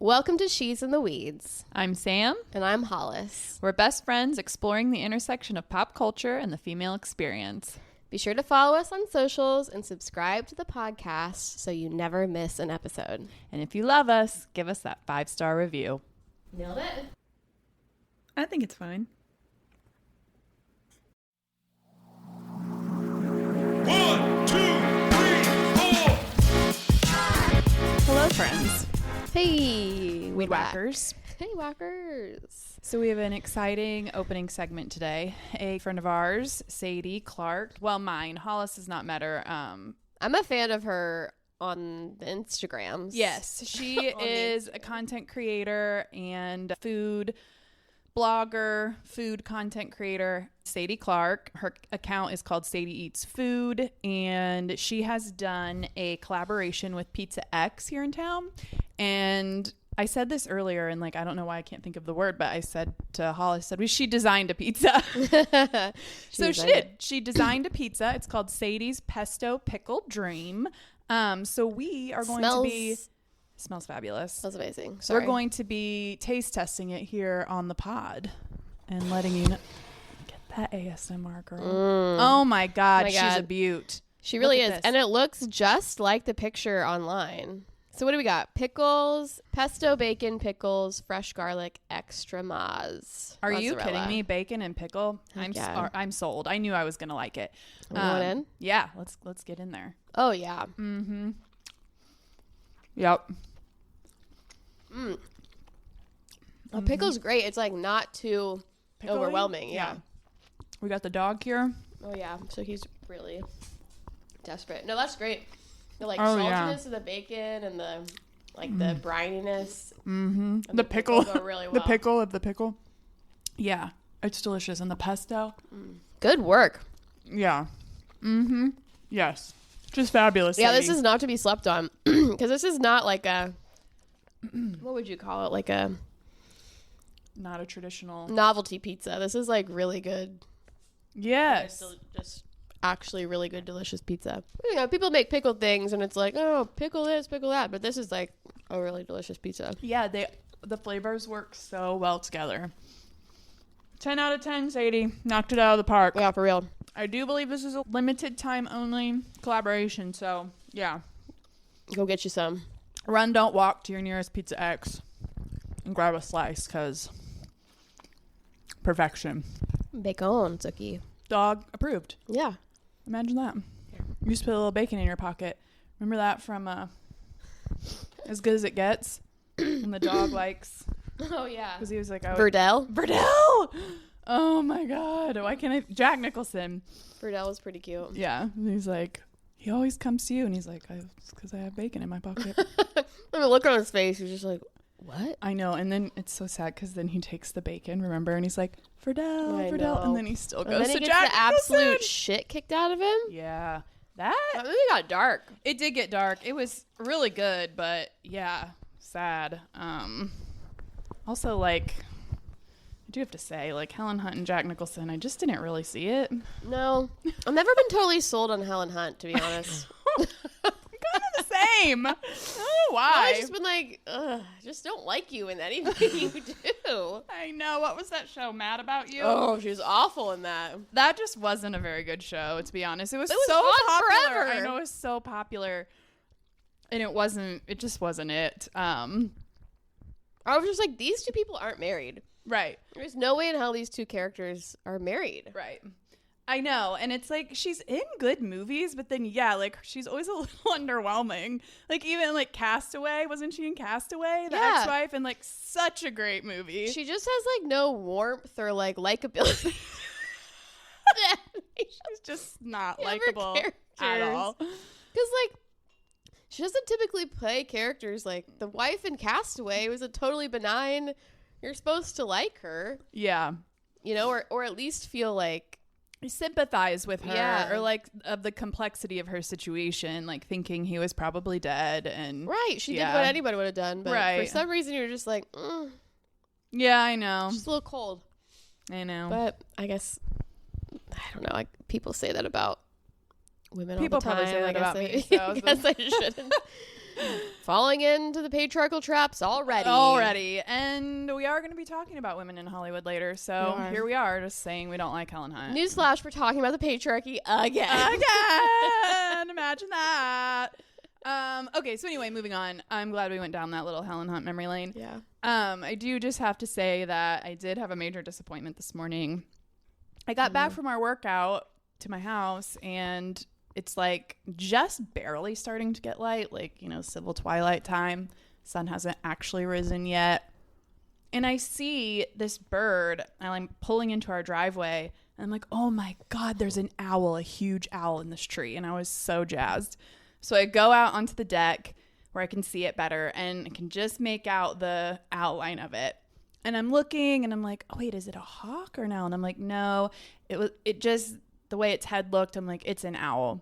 Welcome to She's in the Weeds. I'm Sam. And I'm Hollis. We're best friends exploring the intersection of pop culture and the female experience. Be sure to follow us on socials and subscribe to the podcast so you never miss an episode. And if you love us, give us that 5-star review. Nailed it? I think it's fine. 1, 2, 3, 4. Hello, friends. Hey, Weed Whackers. Hey, Whackers. So we have an exciting opening segment today. A friend of ours, Sadie Clarke. Well, mine. Hollis has not met her. I'm a fan of her on the Instagrams. Yes, she is a content creator and food blogger, food content creator, Sadie Clarke. Her account is called Sadie Eats Food, and she has done a collaboration with Pizza X here in town. And I said this earlier, and I don't know why I can't think of the word, but I said to Hollis, she designed a pizza. So she did. She designed a pizza. It's called Sadie's Pesto Pickle Dream. So we are going to be... Smells fabulous. Smells amazing. So we're going to be taste testing it here on the pod and letting you know. Get that ASMR, girl. Oh my God. She's a beaut. She really is. And it looks just like the picture online. So what do we got? Pickles, pesto, bacon, pickles, fresh garlic, extra maz. Are you kidding me? Bacon and pickle? I'm sold. I knew I was going to like it. Going in? Yeah. Let's get in there. Oh, yeah. Mm-hmm. Yep. A pickle's great. It's not too overwhelming. Yeah. We got the dog here. Oh, yeah. So he's really desperate. No, that's great. The saltiness of the bacon and the the brininess. Mm-hmm. The pickle go really well. The pickle of the pickle. Yeah. It's delicious. And the pesto. Good work. Yeah. Mm-hmm. Yes. Just fabulous. Yeah, Sadie. This is not to be slept on because this is not like a what would you call it? Not a traditional novelty pizza. This is really good. Yes. Just actually really good, delicious pizza. People make pickled things and it's pickle this, pickle that, but this is a really delicious pizza. Yeah, the flavors work so well together. 10 out of 10, Sadie. Knocked it out of the park. Yeah, for real. I do believe this is a limited time only collaboration, so yeah. Go get you some. Run, don't walk to your nearest Pizza X and grab a slice, because perfection. Bacon, Zuki. Dog approved. Yeah. Imagine that. You used to put a little bacon in your pocket. Remember that from As Good as It Gets? When the dog likes... Oh, yeah. Because he was like... Verdell? Oh, my God. Why can't I... Jack Nicholson. Verdell was pretty cute. Yeah. And he's like... He always comes to you, and he's like, it's because I have bacon in my pocket. Look on his face. He's just like, what? I know. And then it's so sad because then he takes the bacon, remember? And he's like, Verdell. And then he still goes to Jack Nicholson. The absolute shit kicked out of him. Yeah. That movie got dark. It did get dark. It was really good, but yeah, sad. Also, I do have to say, Helen Hunt and Jack Nicholson, I just didn't really see it. No. I've never been totally sold on Helen Hunt, to be honest. Kind of the same. I don't know why. I've just been I just don't like you in anything you do. I know. What was that show, Mad About You? Oh, she was awful in that. That just wasn't a very good show, to be honest. It was so on popular. forever. I know it was so popular. And it just wasn't it. I was just these two people aren't married. Right. There's no way in hell these two characters are married. Right. I know. And it's she's in good movies, but then, she's always a little underwhelming. Even Castaway. Wasn't she in Castaway? The ex-wife? And such a great movie. She just has no warmth or likability. She's just not likable at all. Because she doesn't typically play characters the wife in Castaway was a totally benign. You're supposed to like her. Yeah. Or at least feel sympathize with her or of the complexity of her situation, thinking he was probably dead. And right. She did what anybody would have done. But for some reason you're just yeah, I know. Just a little cold. I know. But I guess, I don't know. People say that about women people all the time. Probably say that about me. I guess I shouldn't. Falling into the patriarchal traps already. And we are going to be talking about women in Hollywood later. So here we are, just saying we don't like Helen Hunt. Newsflash, we're talking about the patriarchy again. Imagine that. Okay, so anyway, moving on. I'm glad we went down that little Helen Hunt memory lane. Yeah. I do just have to say that I did have a major disappointment this morning. I got back from our workout to my house, and it's like just barely starting to get light, like, you know, civil twilight time. Sun hasn't actually risen yet. And I see this bird, and I'm pulling into our driveway, and I'm like, oh my God, there's an owl, a huge owl in this tree. And I was so jazzed. So I go out onto the deck where I can see it better, and I can just make out the outline of it. And I'm looking, and I'm like, oh wait, is it a hawk or an owl? And I'm like, no, it just, the way its head looked, I'm like, it's an owl.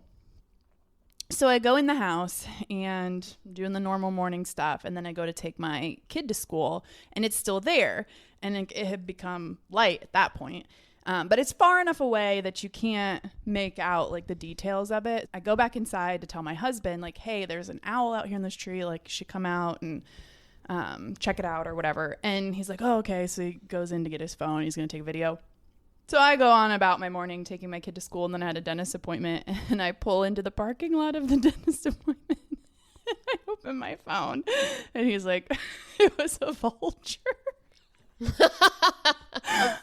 So I go in the house and I'm doing the normal morning stuff, and then I go to take my kid to school, and it's still there, and it had become light at that point. But it's far enough away that you can't make out like the details of it. I go back inside to tell my husband, like, hey, there's an owl out here in this tree. Like, you should come out and check it out or whatever. And he's like, oh, okay. So he goes in to get his phone. He's going to take a video. So I go on about my morning, taking my kid to school, and then I had a dentist appointment, and I pull into the parking lot of the dentist appointment. I open my phone, and he's like, it was a vulture. A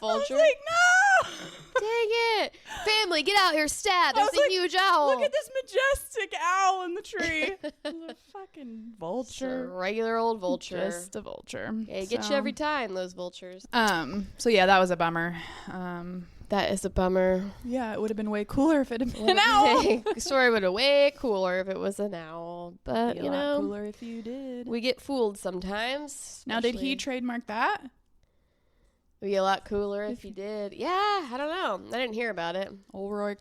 vulture? I was like, no! Dang it. Family, get out here, stat. There's a huge owl. Look at this majestic owl in the tree. It's a fucking vulture. Just a regular old vulture. Just a vulture. They get you every time, those vultures. So yeah, that was a bummer. That is a bummer. Yeah, it would have been way cooler if it had been an owl. The story would have been way cooler if it was an owl. But, Be a you lot know, cooler if you did. we get fooled sometimes. Now, did he especially- trademark that? It'd be a lot cooler if he did. Yeah, I don't know. I didn't hear about it. Old Rory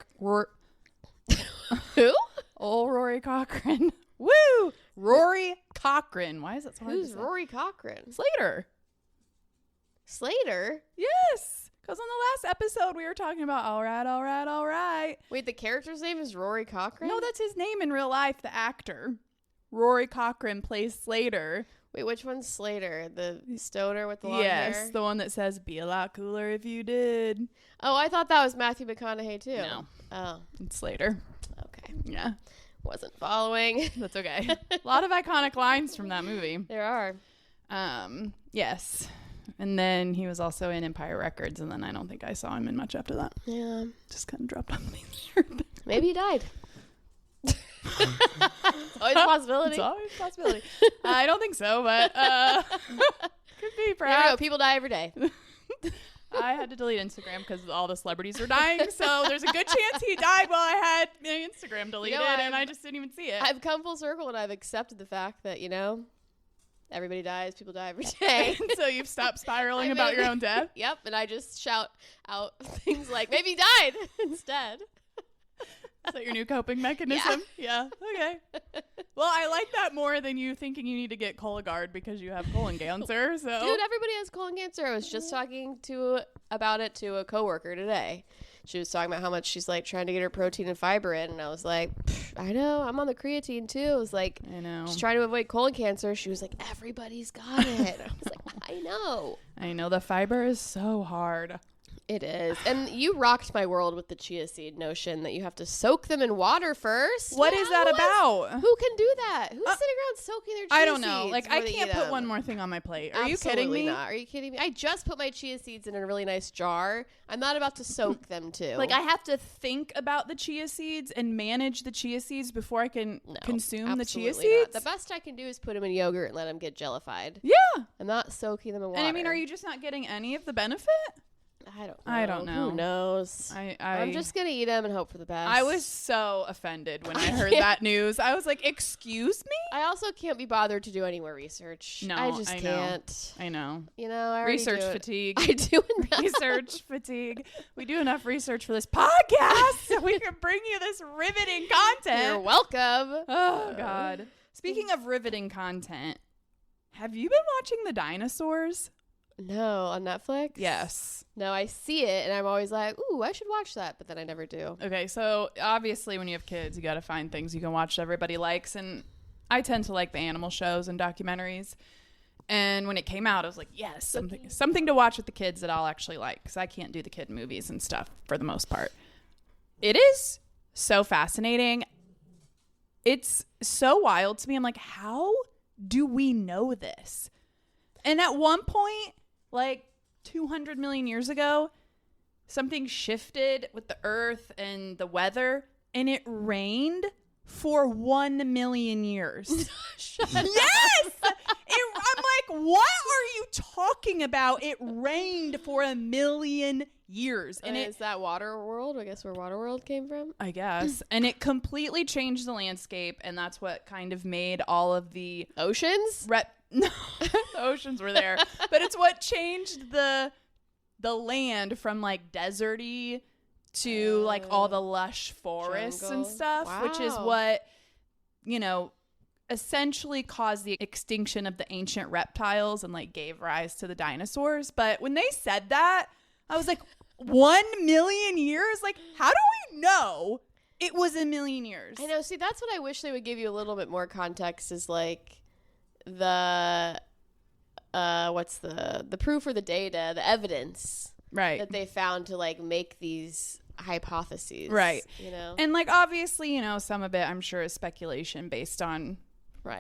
Who? Old Rory Cochrane. Woo! Rory Cochrane. Why is that so hard to Who's say? Rory Cochrane? Slater. Slater? Yes. Because on the last episode, we were talking about all right. Wait, the character's name is Rory Cochrane? No, that's his name in real life, the actor. Rory Cochrane plays Slater. Wait, which one's Slater? The stoner with the long Yes, hair? the one that says, be a lot cooler if you did. Oh, I thought that was Matthew McConaughey, too. No. Oh, It's Slater. okay. Yeah, Wasn't following. that's okay. A lot of iconic lines from that movie. There are. Yes. And then he was also in Empire Records, and then I don't think I saw him in much after that. Yeah. Just kind of dropped off the earth. Maybe he died. Always a possibility. It's always a possibility. I don't think so, but could be There we perhaps. go. People die every day. I had to delete Instagram because all the celebrities are dying, so there's a good chance he died while I had my Instagram deleted, and I just didn't even see it. I've come full circle, and I've accepted the fact that, you know, everybody dies. People die every day. And so you've stopped spiraling about your own death? Yep. And I just shout out things like, maybe he died instead. Is that your new coping mechanism? Yeah. Okay. Well, I like that more than you thinking you need to get Cologuard because you have colon cancer. So, Dude, everybody has colon cancer. I was just talking about it to a coworker today. She was talking about how much she's like trying to get her protein and fiber in, and I was like, I know, I'm on the creatine too. I was like, I know. she's trying to avoid colon cancer. She was like, everybody's got it. I was like, I know. I know the fiber is so hard. It is. And you rocked my world with the chia seed notion that you have to soak them in water first. What is that about? Who can do that? Who's sitting around soaking their chia seeds? I don't know. Like, I before they can't eat put them? one more thing on my plate. Are you Absolutely kidding me? not. Are you kidding me? I just put my chia seeds in a really nice jar. I'm not about to soak them too. Like, I have to think about the chia seeds and manage the chia seeds before I can consume the chia absolutely seeds. not. The best I can do is put them in yogurt and let them get jellified. Yeah. I'm not soaking them in water. And I mean, are you just not getting any of the benefit? I don't know. Who knows? I'm just going to eat them and hope for the best. I was so offended when I heard that news. I was like, excuse me? I also can't be bothered to do any more research. No, I just I know. can't. I know. You know, I already Research do it. fatigue. I do enough. Research fatigue. We do enough research for this podcast so we can bring you this riveting content. You're welcome. Oh, God. Speaking of riveting content, have you been watching the Dinosaurs? No, on Netflix? Yes. No, I see it, and I'm always like, ooh, I should watch that, but then I never do. Okay, so obviously when you have kids, you got to find things you can watch that everybody likes, and I tend to like the animal shows and documentaries. And when it came out, I was like, yes, something to watch with the kids that I'll actually like, because I can't do the kid movies and stuff for the most part. It is so fascinating. It's so wild to me. I'm like, how do we know this? And at one point, like 200 million years ago, something shifted with the earth and the weather, and it rained for 1 million years. Yes! I'm like, what are you talking about? It rained for 1 million years. And is that Waterworld? I guess where Waterworld came from? I guess. And it completely changed the landscape, and that's what kind of made all of the oceans? No, the oceans were there. But it's what changed the land from like deserty to like all the lush forests jungle. and stuff, which is what, you know, essentially caused the extinction of the ancient reptiles and like gave rise to the dinosaurs. But when they said that, I was like, 1 million years? Like, how do we know it was 1 million years? I know. See, that's what I wish they would give you a little bit more context, is like the what's the proof or the data, the evidence that they found to like make these hypotheses, right? You know, and like obviously, you know, some of it I'm sure is speculation based on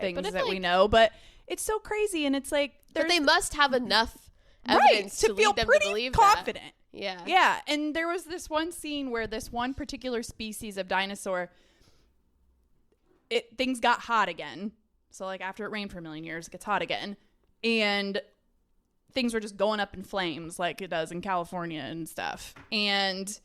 things that we know, but it's so crazy, and it's like, but they must have enough evidence to feel lead them pretty to believe confident. That. Yeah. And there was this one scene where this one particular species of dinosaur, things got hot again. So like after it rained for 1 million years, it gets hot again, and things were just going up in flames like it does in California and stuff. And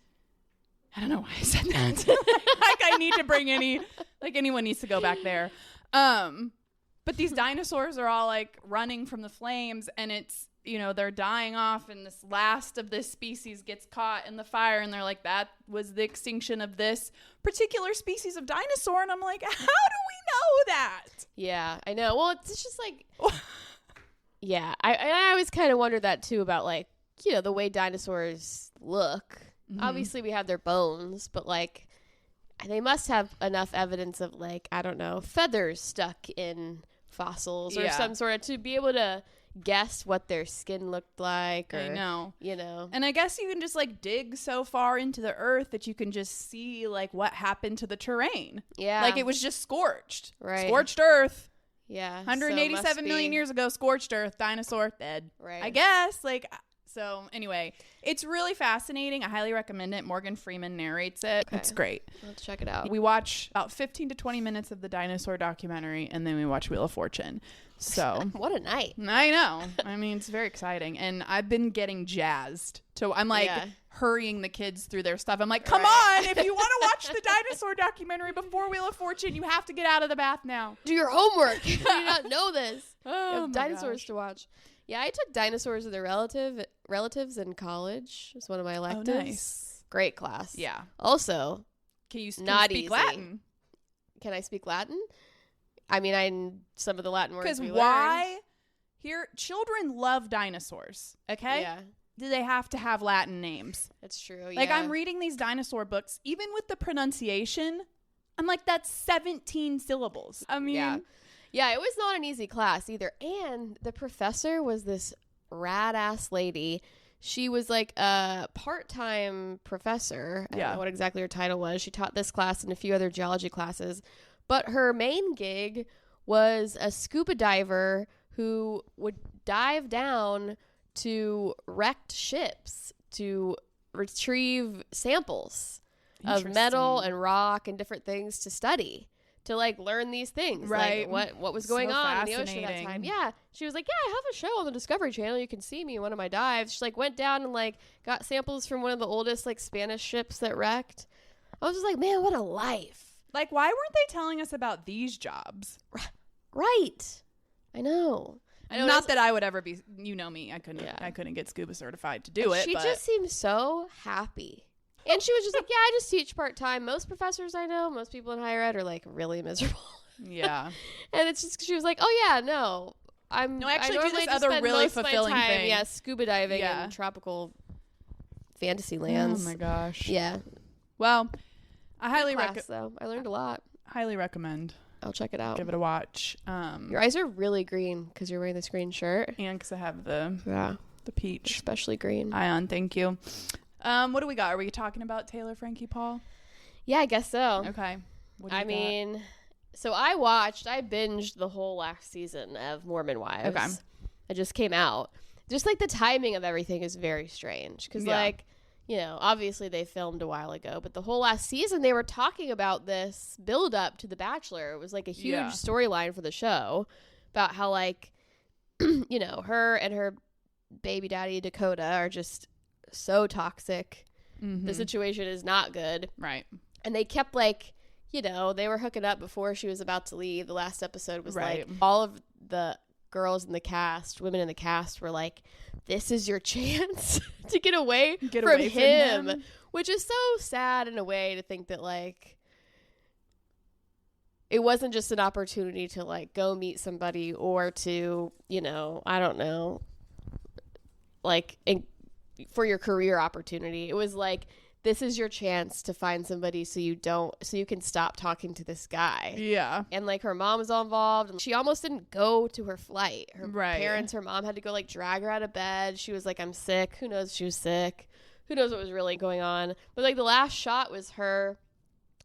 I don't know why I said that. Like I need to bring anyone needs to go back there. But these dinosaurs are all like running from the flames, and it's, you know, they're dying off, and this last of this species gets caught in the fire, and they're like, that was the extinction of this particular species of dinosaur. And I'm like, how do we know that? Yeah, I know. Well, it's just like, yeah, I always kind of wonder that too, about like, you know, the way dinosaurs look. Mm-hmm. Obviously we have their bones, but like they must have enough evidence of like, I don't know, feathers stuck in fossils or some sort of, to be able to guess what their skin looked like. Or, I know. You know. And I guess you can just like dig so far into the earth that you can just see like what happened to the terrain. Yeah. Like it was just scorched. Right. Scorched earth. Yeah. 187 million years ago, scorched earth, dinosaur, dead. Right. I guess. Like, so anyway, it's really fascinating. I highly recommend it. Morgan Freeman narrates it. Okay. It's great. Let's check it out. We watch about 15 to 20 minutes of the dinosaur documentary, and then we watch Wheel of Fortune. So what a night. I know. I mean, it's very exciting. And I've been getting jazzed. So I'm like hurrying the kids through their stuff. I'm like, come on, if you want to watch the dinosaur documentary before Wheel of Fortune, you have to get out of the bath now. Do your homework. You do not know this. You have dinosaurs to watch. Yeah, I took Dinosaurs of their relatives in college. It's one of my electives. Oh, nice. Great class. Yeah. Also, can you speak easy. Latin? Can I speak Latin? I mean, some of the Latin words we why? learned. Here, children love dinosaurs, okay? Yeah. Do they have to have Latin names? That's true, Like, I'm reading these dinosaur books, even with the pronunciation, I'm like, that's 17 syllables. I mean... Yeah, it was not an easy class either. And the professor was this rad-ass lady. She was like a part-time professor. I don't know what exactly her title was. She taught this class and a few other geology classes. But her main gig was a scuba diver who would dive down to wrecked ships to retrieve samples of metal and rock and different things to study. To like learn these things, right? Like what was going on in the ocean at that time? Yeah, she was like, "Yeah, I have a show on the Discovery Channel. You can see me in one of my dives." She like went down and like got samples from one of the oldest like Spanish ships that wrecked. I was just like, "Man, what a life!" Like, why weren't they telling us about these jobs? Right? I know. Not that I would ever be. You know me. I couldn't get scuba certified to do it. She just seemed so happy. And she was just like, yeah, I just teach part-time. Most professors I know, most people in higher ed are like really miserable. Yeah. And it's just, she was like, oh yeah, no. I actually do this other really fulfilling thing. Yeah, scuba diving in tropical fantasy lands. Oh my gosh. Yeah. Well, I highly recommend. Though I learned a lot. Highly recommend. I'll check it out. Give it a watch. Your eyes are really green because you're wearing this green shirt. And because I have the peach. Especially green. Ion, thank you. What do we got? Are we talking about Taylor Frankie Paul? Yeah, I guess so. Okay. I mean, so I binged the whole last season of Mormon Wives. Okay. It just came out. Just like the timing of everything is very strange because like, you know, obviously they filmed a while ago, but the whole last season they were talking about this build up to The Bachelor. It was like a huge storyline for the show about how like, you know, her and her baby daddy Dakota are just so toxic. Mm-hmm. The situation is not good. Right. And they kept like, you know, they were hooking up before she was about to leave. The last episode was like all of the girls in the cast, women in the cast were like, this is your chance to get away from him, which is so sad in a way to think that like it wasn't just an opportunity to like go meet somebody or to, you know, I don't know, like for your career opportunity. It was like, this is your chance to find somebody so you can stop talking to this guy. Yeah. And like her mom was all involved and she almost didn't go to her flight. Her parents, her mom had to go like drag her out of bed. She was like, I'm sick. Who knows if she was sick? Who knows what was really going on? But like the last shot was her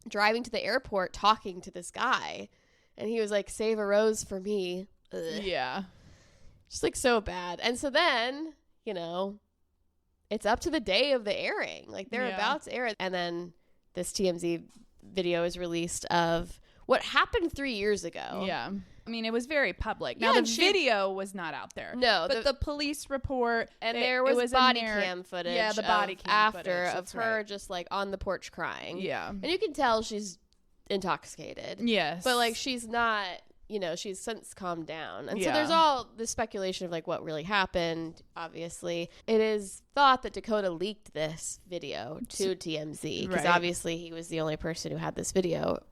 driving to the airport talking to this guy. And he was like, save a rose for me. Ugh. Yeah. Just like so bad. And so then, you know, it's up to the day of the airing. Like they're about to air it. And then this TMZ video is released of what happened 3 years ago. Yeah. I mean, it was very public. Now, the video was not out there. No. But the police report. And there was body cam footage. Yeah, the body cam after footage. Of her just like on the porch crying. Yeah. And you can tell she's intoxicated. Yes. But like she's not, you know, she's since calmed down. And so there's all the speculation of like what really happened. Obviously, it is thought that Dakota leaked this video to TMZ because obviously he was the only person who had this video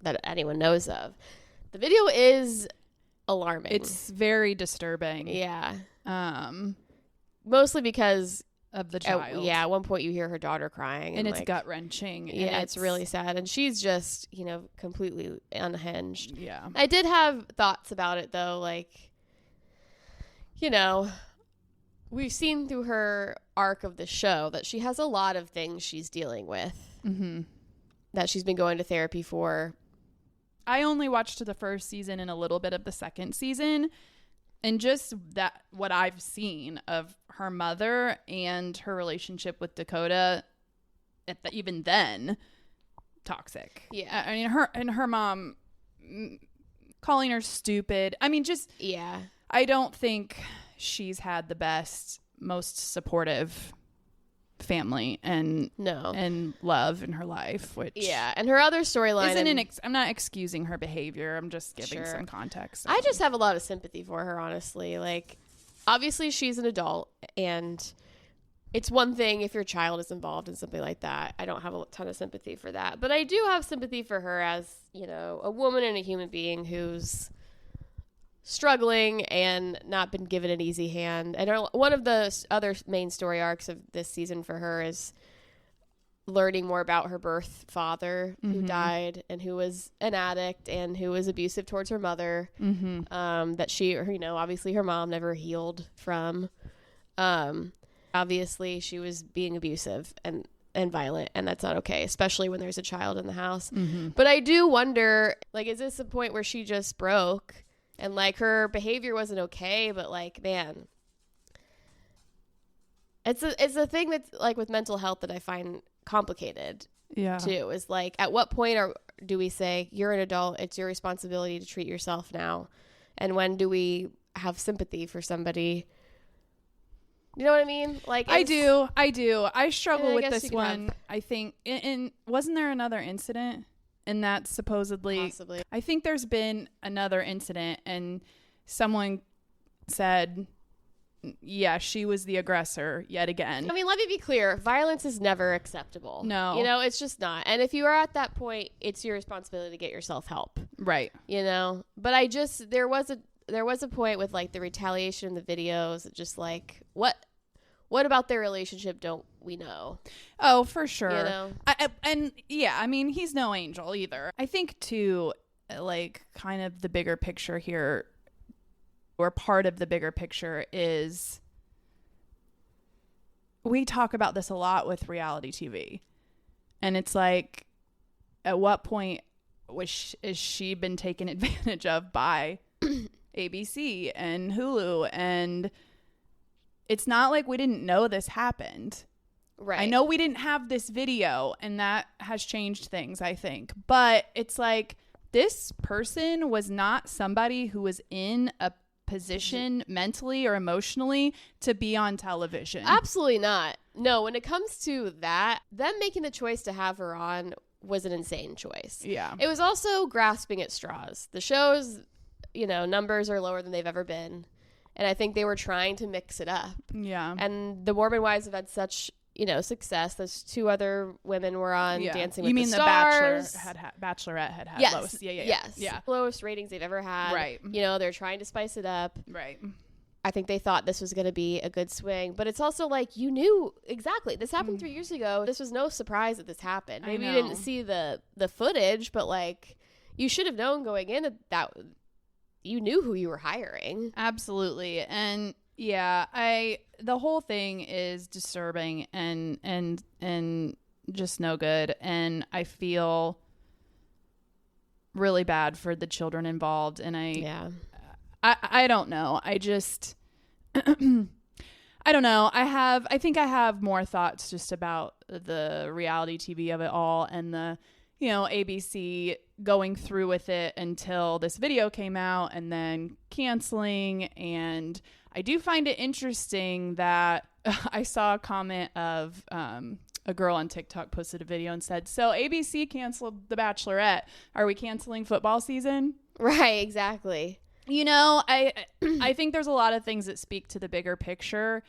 that anyone knows of. The video is alarming. It's very disturbing. Yeah. Mostly because of the child. At one point you hear her daughter crying. And it's like, gut-wrenching. Yeah, it's really sad. And she's just, you know, completely unhinged. Yeah. I did have thoughts about it, though. Like, you know, we've seen through her arc of the show that she has a lot of things she's dealing with. Mm-hmm. That she's been going to therapy for. I only watched the first season and a little bit of the second season. And just that, what I've seen of her mother and her relationship with Dakota, even then, toxic. Yeah. I mean, her mom calling her stupid. I mean, just, I don't think she's had the best, most supportive family and love in her life, which and her other storyline isn't I'm not excusing her behavior, I'm just giving some context. I just have a lot of sympathy for her, honestly. Like, obviously she's an adult and it's one thing if your child is involved in something like that. I don't have a ton of sympathy for that, but I do have sympathy for her as, you know, a woman and a human being who's struggling and not been given an easy hand. And one of the other main story arcs of this season for her is learning more about her birth father who died and who was an addict and who was abusive towards her mother, that she, you know, obviously her mom never healed from. Obviously she was being abusive and violent, and that's not okay, especially when there's a child in the house. But I do wonder, like, is this a point where she just broke and like her behavior wasn't okay, but like, man, it's a thing that's like with mental health that I find complicated too, is like, at what point do we say you're an adult, it's your responsibility to treat yourself now, and when do we have sympathy for somebody? You know what I mean? Like, I do. I struggle with this one. I think wasn't there another incident? And that's supposedly, possibly. I think there's been another incident and someone said, yeah, she was the aggressor yet again. I mean, let me be clear. Violence is never acceptable. No. You know, it's just not. And if you are at that point, it's your responsibility to get yourself help. Right. You know, but there was a point with like the retaliation in the videos, just like, what about their relationship don't we know? Oh, for sure. You know? I mean, he's no angel either. I think, too, like kind of the bigger picture here, or part of the bigger picture, is we talk about this a lot with reality TV. And it's like, at what point is she been taken advantage of by ABC and Hulu? And it's not like we didn't know this happened. Right. I know we didn't have this video, and that has changed things, I think. But it's like, this person was not somebody who was in a position mentally or emotionally to be on television. Absolutely not. No, when it comes to that, them making the choice to have her on was an insane choice. Yeah. It was also grasping at straws. The show's, numbers are lower than they've ever been. And I think they were trying to mix it up. Yeah. And the Mormon Wives have had such, success. Those two other women were on Dancing with the Stars. Bachelorette had yes. lowest. Yes. Lowest ratings they've ever had. Right. They're trying to spice it up. Right. I think they thought this was going to be a good swing, but it's also like, you knew exactly this happened 3 years ago. This was no surprise that this happened. Maybe you didn't see the footage, but like, you should have known going in that you knew who you were hiring. Absolutely. And yeah, the whole thing is disturbing and just no good. And I feel really bad for the children involved. And I don't know. I just, I don't know. I think I have more thoughts just about the reality TV of it all, and the, ABC going through with it until this video came out and then canceling. And I do find it interesting that I saw a comment of a girl on TikTok posted a video and said, so ABC canceled The Bachelorette. Are we canceling football season? Right, exactly. I think there's a lot of things that speak to the bigger picture.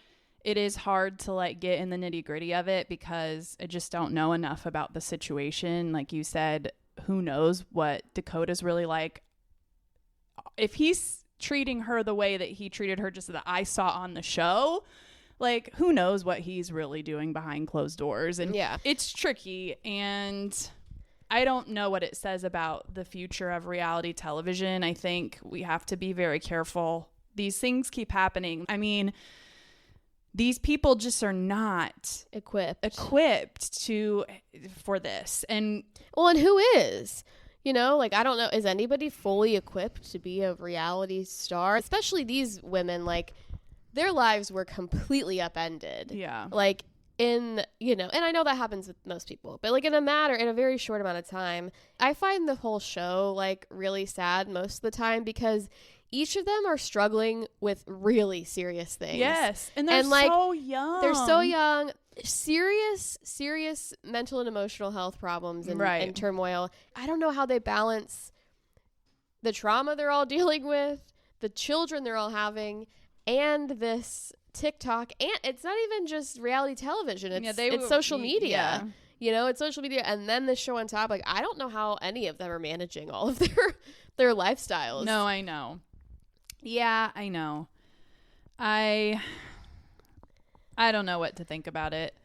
It is hard to like get in the nitty gritty of it because I just don't know enough about the situation. Like you said, who knows what Dakota's really like. If he's treating her the way that he treated her just that I saw on the show, like who knows what he's really doing behind closed doors. And it's tricky, and I don't know what it says about the future of reality television. I think we have to be very careful. These things keep happening. I mean, these people just are not equipped for this. And who is? I don't know. Is anybody fully equipped to be a reality star? Especially these women, like their lives were completely upended. Yeah. Like and I know that happens with most people, but like in a very short amount of time. I find the whole show like really sad most of the time because each of them are struggling with really serious things. Yes. And they're so young. They're so young. Serious mental and emotional health problems and turmoil. I don't know how they balance the trauma they're all dealing with, the children they're all having, and this TikTok. And it's not even just reality television. It's social media. It's social media. And then the show on top. Like, I don't know how any of them are managing all of their lifestyles. No, I know. Yeah, I know. I don't know what to think about it.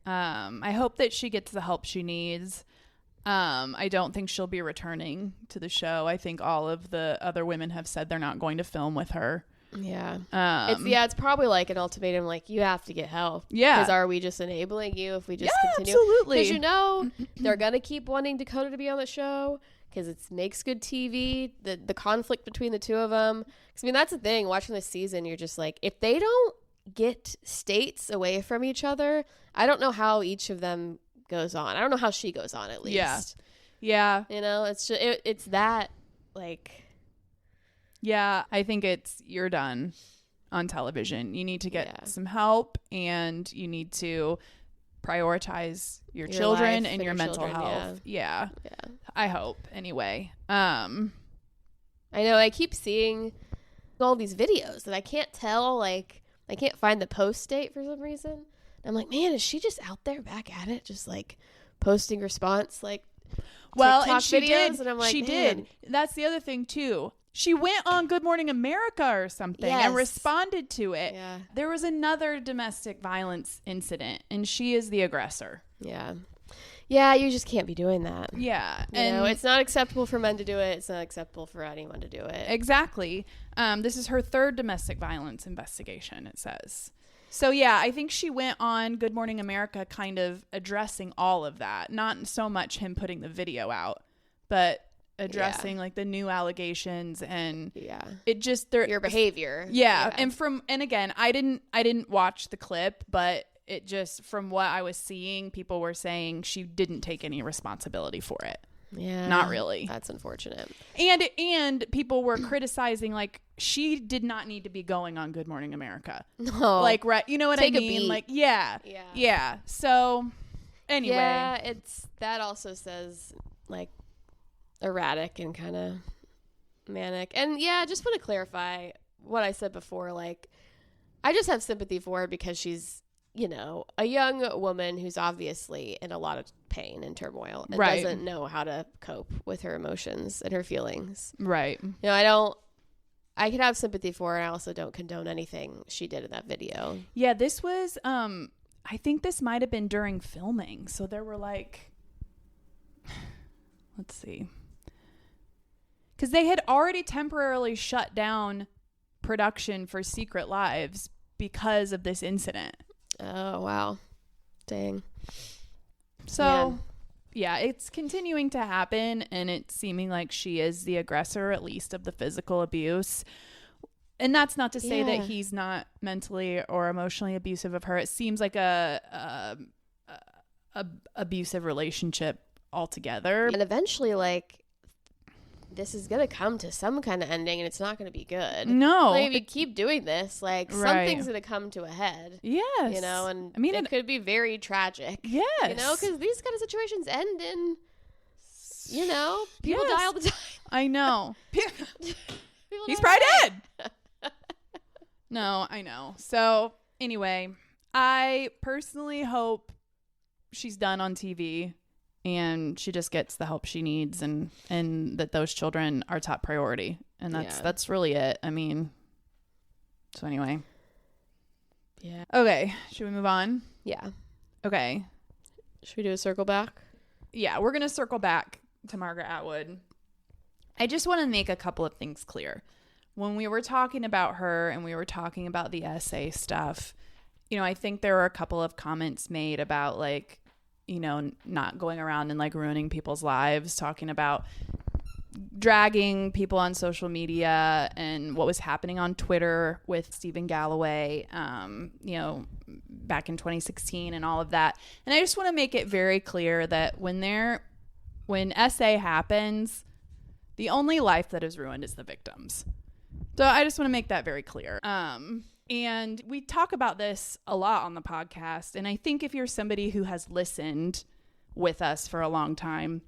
I hope that she gets the help she needs. I don't think she'll be returning to the show. I think all of the other women have said they're not going to film with her. Yeah. It's probably like an ultimatum, like you have to get help. Yeah. Because are we just enabling you if we just continue? Absolutely. Because they're going to keep wanting Dakota to be on the show because it makes good TV. The conflict between the two of them. Because that's the thing. Watching this season, you're just like, if they don't get states away from each other, I don't know how each of them goes on. I don't know how she goes on, at least. Yeah. It's just, it's that like. Yeah, I think you're done on television. You need to get some help, and you need to prioritize your children and your mental health. Yeah. I hope, anyway. I know I keep seeing all these videos that I can't tell, like I can't find the post date for some reason. And I'm like, man, is she just out there back at it, just like posting response like well, TikTok and she videos? did. And I'm like, she did. That's the other thing too. She went on Good Morning America or something and responded to it. Yeah. There was another domestic violence incident, and she is the aggressor. Yeah. Yeah, you just can't be doing that. Yeah. You know, it's not acceptable for men to do it. It's not acceptable for anyone to do it. Exactly. This is her third domestic violence investigation, it says. So, yeah, I think she went on Good Morning America kind of addressing all of that. Not so much him putting the video out, but addressing like the new allegations and it just your behavior. Yeah. And again, I didn't watch the clip, but it just, from what I was seeing, people were saying she didn't take any responsibility for it. Yeah. Not really. That's unfortunate. And people were criticizing, like, she did not need to be going on Good Morning America. No. Like, right. You know what I mean? Take a beat. Like, yeah. So, anyway. Yeah, that also says, like, erratic and kind of manic. And, yeah, I just want to clarify what I said before. Like, I just have sympathy for her because she's, you know, a young woman who's obviously in a lot of pain and turmoil and doesn't know how to cope with her emotions and her feelings. Right. You know, I can have sympathy for her. I also don't condone anything she did in that video. Yeah, this was, I think this might have been during filming. So there were like, let's see. Because they had already temporarily shut down production for Secret Lives because of this incident. Oh, wow. Dang. So, yeah, it's continuing to happen, and it's seeming like she is the aggressor, at least of the physical abuse. And that's not to say that he's not mentally or emotionally abusive of her. It seems like a abusive relationship altogether. And eventually, like, this is going to come to some kind of ending and it's not going to be good. No. Like, if you keep doing this, like, something's going to come to a head. Yes. You know, and I mean, it could be very tragic. Yes. You know, because these kind of situations end in, you know, people die all the time. I know. He's probably dead. No, I know. So, anyway, I personally hope she's done on TV. And she just gets the help she needs, and that those children are top priority. And that's really it. I mean, so anyway. Yeah. Okay. Should we move on? Yeah. Okay. Should we do a circle back? Yeah, we're going to circle back to Margaret Atwood. I just want to make a couple of things clear. When we were talking about her and we were talking about the essay stuff, you know, I think there were a couple of comments made about, like, you know, not going around and like ruining people's lives, talking about dragging people on social media and what was happening on Twitter with Stephen Galloway, you know, back in 2016 and all of that. And I just want to make it very clear that when SA happens, the only life that is ruined is the victims. So I just want to make that very clear. And we talk about this a lot on the podcast. And I think if you're somebody who has listened with us for a long time,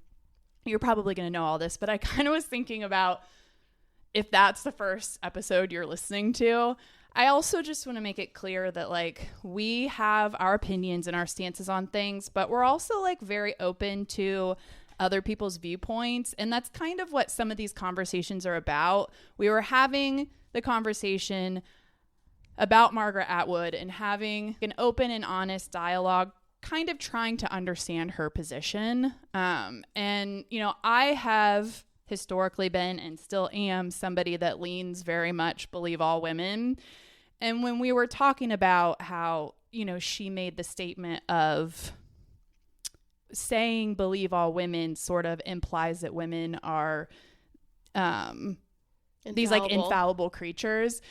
you're probably going to know all this. But I kind of was thinking about if that's the first episode you're listening to. I also just want to make it clear that, like, we have our opinions and our stances on things, but we're also, like, very open to other people's viewpoints. And that's kind of what some of these conversations are about. We were having the conversation about Margaret Atwood and having an open and honest dialogue, kind of trying to understand her position. And, you know, I have historically been and still am somebody that leans very much believe all women. And when we were talking about how, you know, she made the statement of saying believe all women sort of implies that women are these like infallible creatures.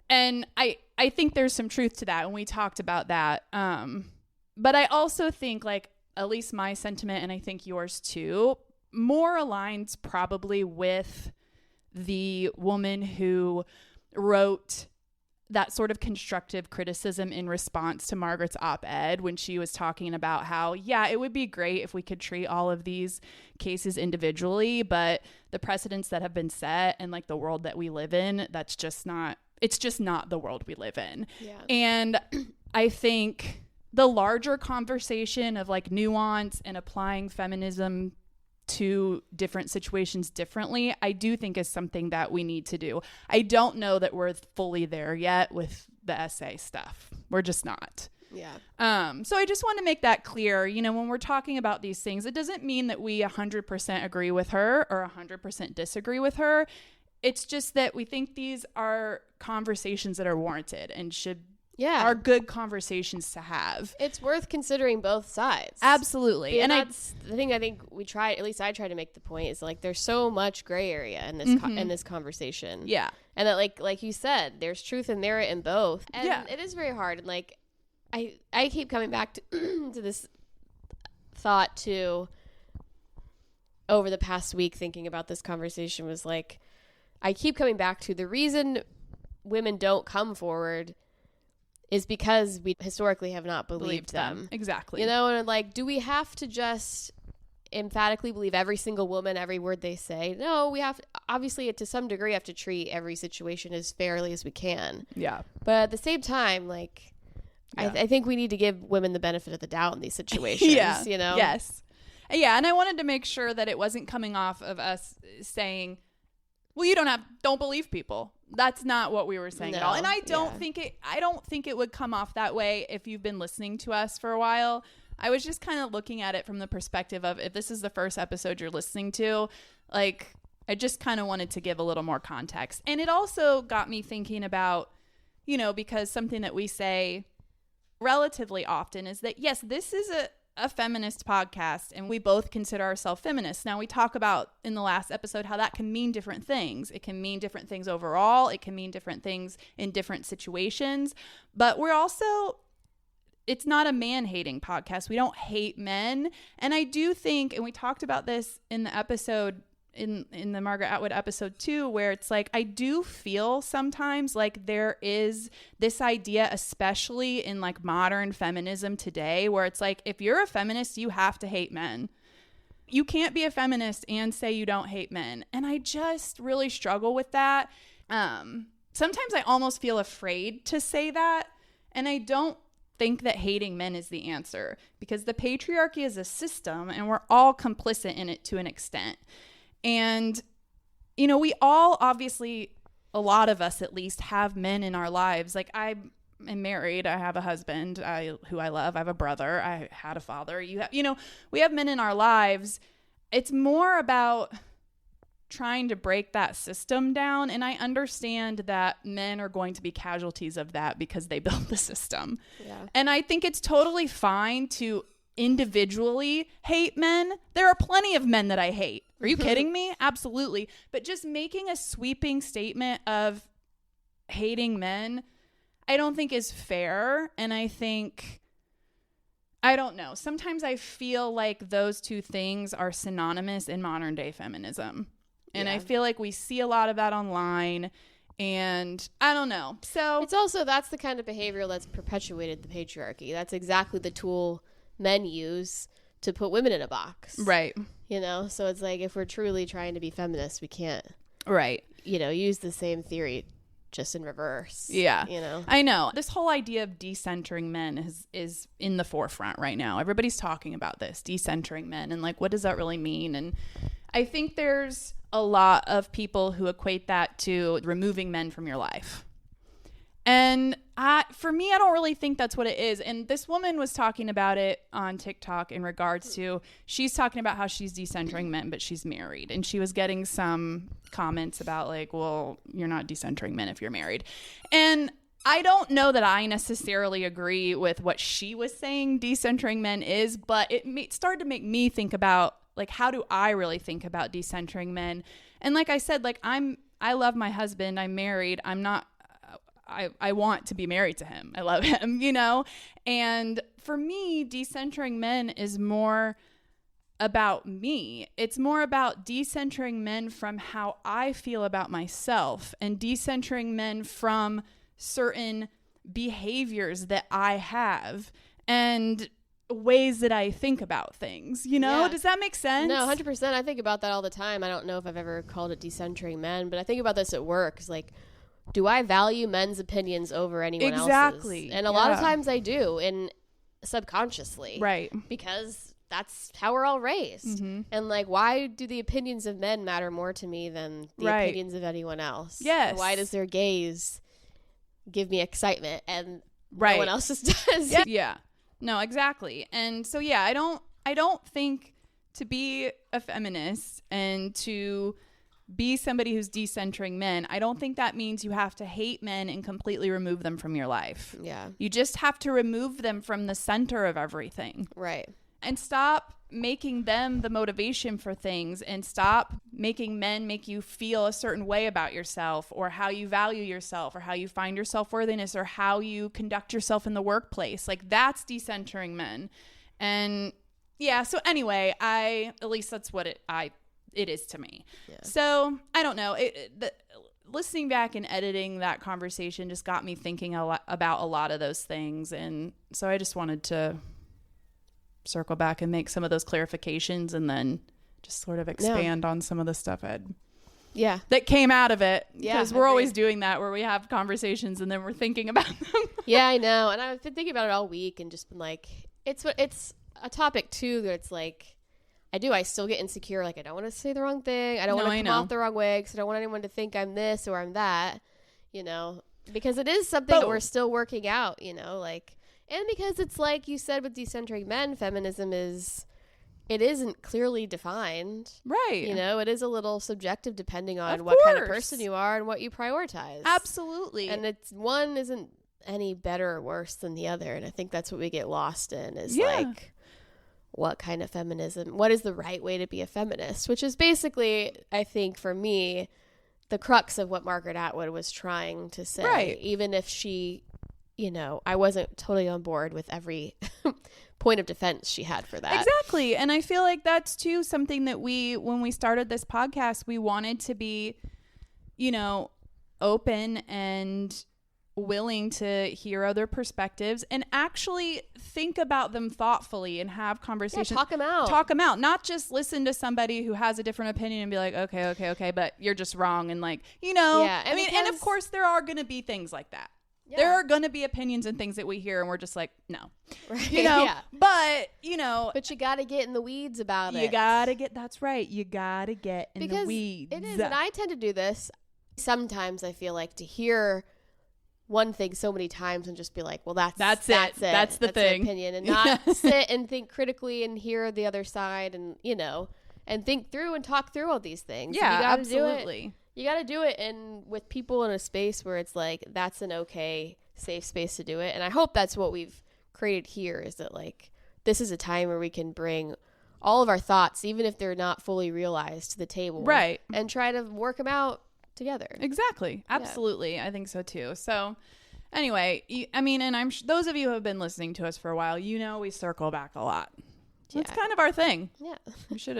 And I think there's some truth to that, and we talked about that. But I also think, like, at least my sentiment, and I think yours too, more aligns probably with the woman who wrote that sort of constructive criticism in response to Margaret's op-ed when she was talking about how, yeah, it would be great if we could treat all of these cases individually, but the precedents that have been set and, like, the world that we live in, it's just not the world we live in. Yeah. And I think the larger conversation of, like, nuance and applying feminism to different situations differently, I do think is something that we need to do. I don't know that we're fully there yet with the essay stuff. We're just not. Yeah. So I just want to make that clear. You know, when we're talking about these things, it doesn't mean that we 100% agree with her or 100% disagree with her. It's just that we think these are conversations that are warranted and are good conversations to have. It's worth considering both sides. Absolutely. And that's the thing I think we try, at least I try to make the point, is like there's so much gray area in this in this conversation. Yeah. And that like you said, there's truth and merit in both. And it is very hard. And like I keep coming back to to this thought too over the past week, thinking about this conversation, was like, I keep coming back to the reason women don't come forward is because we historically have not believed them. Exactly. You know, and like, do we have to just emphatically believe every single woman, every word they say? No, we have, obviously, to some degree, have to treat every situation as fairly as we can. Yeah. But at the same time, like, I think we need to give women the benefit of the doubt in these situations, you know? Yes. Yeah, and I wanted to make sure that it wasn't coming off of us saying, well, you don't believe people. That's not what we were saying at all. And I don't think it would come off that way if you've been listening to us for a while. I was just kind of looking at it from the perspective of, if this is the first episode you're listening to, like, I just kind of wanted to give a little more context. And it also got me thinking about, you know, because something that we say relatively often is that, yes, this is a feminist podcast and we both consider ourselves feminists. Now, we talk about in the last episode how that can mean different things. It can mean different things overall. It can mean different things in different situations. But we're also, it's not a man-hating podcast. We don't hate men. And I do think, and we talked about this in the episode, in the Margaret Atwood episode 2, where it's like, I do feel sometimes like there is this idea, especially in like modern feminism today, where it's like, if you're a feminist, you have to hate men. You can't be a feminist and say you don't hate men. And I just really struggle with that. Sometimes I almost feel afraid to say that. And I don't think that hating men is the answer, because the patriarchy is a system and we're all complicit in it to an extent. And, you know, we all, obviously, a lot of us at least, have men in our lives. Like, I am married. I have a husband who I love. I have a brother. I had a father. We have men in our lives. It's more about trying to break that system down. And I understand that men are going to be casualties of that because they built the system. Yeah. And I think it's totally fine to individually hate men. There are plenty of men that I hate. Are you kidding me? Absolutely. But just making a sweeping statement of hating men, I don't think is fair. And I think, I don't know. Sometimes I feel like those two things are synonymous in modern day feminism. And I feel like we see a lot of that online. And I don't know. So it's also, that's the kind of behavior that's perpetuated the patriarchy. That's exactly the tool men use to put women in a box. Right. You know, so it's like, if we're truly trying to be feminists, we can't, right, you know, use the same theory just in reverse. Yeah. You know, I know this whole idea of decentering men is in the forefront right now. Everybody's talking about this, decentering men, and like, what does that really mean? And I think there's a lot of people who equate that to removing men from your life. And for me, I don't really think that's what it is. And this woman was talking about it on TikTok in regards to, she's talking about how she's decentering men, but she's married. And she was getting some comments about like, well, you're not decentering men if you're married. And I don't know that I necessarily agree with what she was saying decentering men is, but it started to make me think about, like, how do I really think about decentering men? And like I said, like, I love my husband. I'm married. I'm not, I want to be married to him. I love him, you know? And for me, decentering men is more about me. It's more about decentering men from how I feel about myself, and decentering men from certain behaviors that I have and ways that I think about things, you know? Yeah. Does that make sense? No, 100%. I think about that all the time. I don't know if I've ever called it decentering men, but I think about this at work. It's like, do I value men's opinions over anyone else's? Exactly. And a lot of times I do, and subconsciously. Right. Because that's how we're all raised. Mm-hmm. And like, why do the opinions of men matter more to me than the opinions of anyone else? Yes. And why does their gaze give me excitement? And Right. No one else's does. Yeah. No, exactly. And so, yeah, I don't think to be a feminist and to be somebody who's decentering men, I don't think that means you have to hate men and completely remove them from your life. Yeah. You just have to remove them from the center of everything. Right. And stop making them the motivation for things, and stop making men make you feel a certain way about yourself, or how you value yourself, or how you find your self-worthiness, or how you conduct yourself in the workplace. Like, that's decentering men. And yeah, so anyway, at least that's what it is to me. Yeah. So I don't know. Listening back and editing that conversation just got me thinking about a lot of those things. And so I just wanted to circle back and make some of those clarifications, and then just sort of expand on some of the stuff that came out of it. Because we're always doing that, where we have conversations and then we're thinking about them. Yeah, I know. And I've been thinking about it all week and just been like, it's a topic too that it's like, I still get insecure. Like, I don't want to say the wrong thing. I don't want to come off the wrong way, because I don't want anyone to think I'm this or I'm that, because it is something that we're still working out, like, and because it's like you said with decentering men, feminism isn't clearly defined. Right. It is a little subjective depending on what kind of person you are and what you prioritize. Absolutely. And one isn't any better or worse than the other. And I think that's what we get lost in is like, what kind of feminism, what is the right way to be a feminist, which is basically, I think for me, the crux of what Margaret Atwood was trying to say. Right. Even if she, I wasn't totally on board with every point of defense she had for that. Exactly. And I feel like that's too something that when we started this podcast, we wanted to be, open and willing to hear other perspectives and actually think about them thoughtfully and have conversations. Yeah, talk them out. Not just listen to somebody who has a different opinion and be like, okay, but you're just wrong. And like, Yeah, and of course there are going to be things like that. Yeah. There are going to be opinions and things that we hear and we're just like, no, right. But you got to get in the weeds about it. That's right. You got to get in the weeds. It is. And I tend to do this. Sometimes I feel like to hear one thing so many times and just be like, well, that's it. That's the thing. Opinion, and not sit and think critically and hear the other side and, and think through and talk through all these things. Yeah, absolutely. You got to do it and with people in a space where it's like, that's an okay, safe space to do it. And I hope that's what we've created here, is that like, this is a time where we can bring all of our thoughts, even if they're not fully realized, to the table. Right. And try to work them out together. Exactly. Absolutely. Yeah. I think so too. So anyway, and I'm those of you who have been listening to us for a while, we circle back a lot. That's kind of our thing. Yeah. We should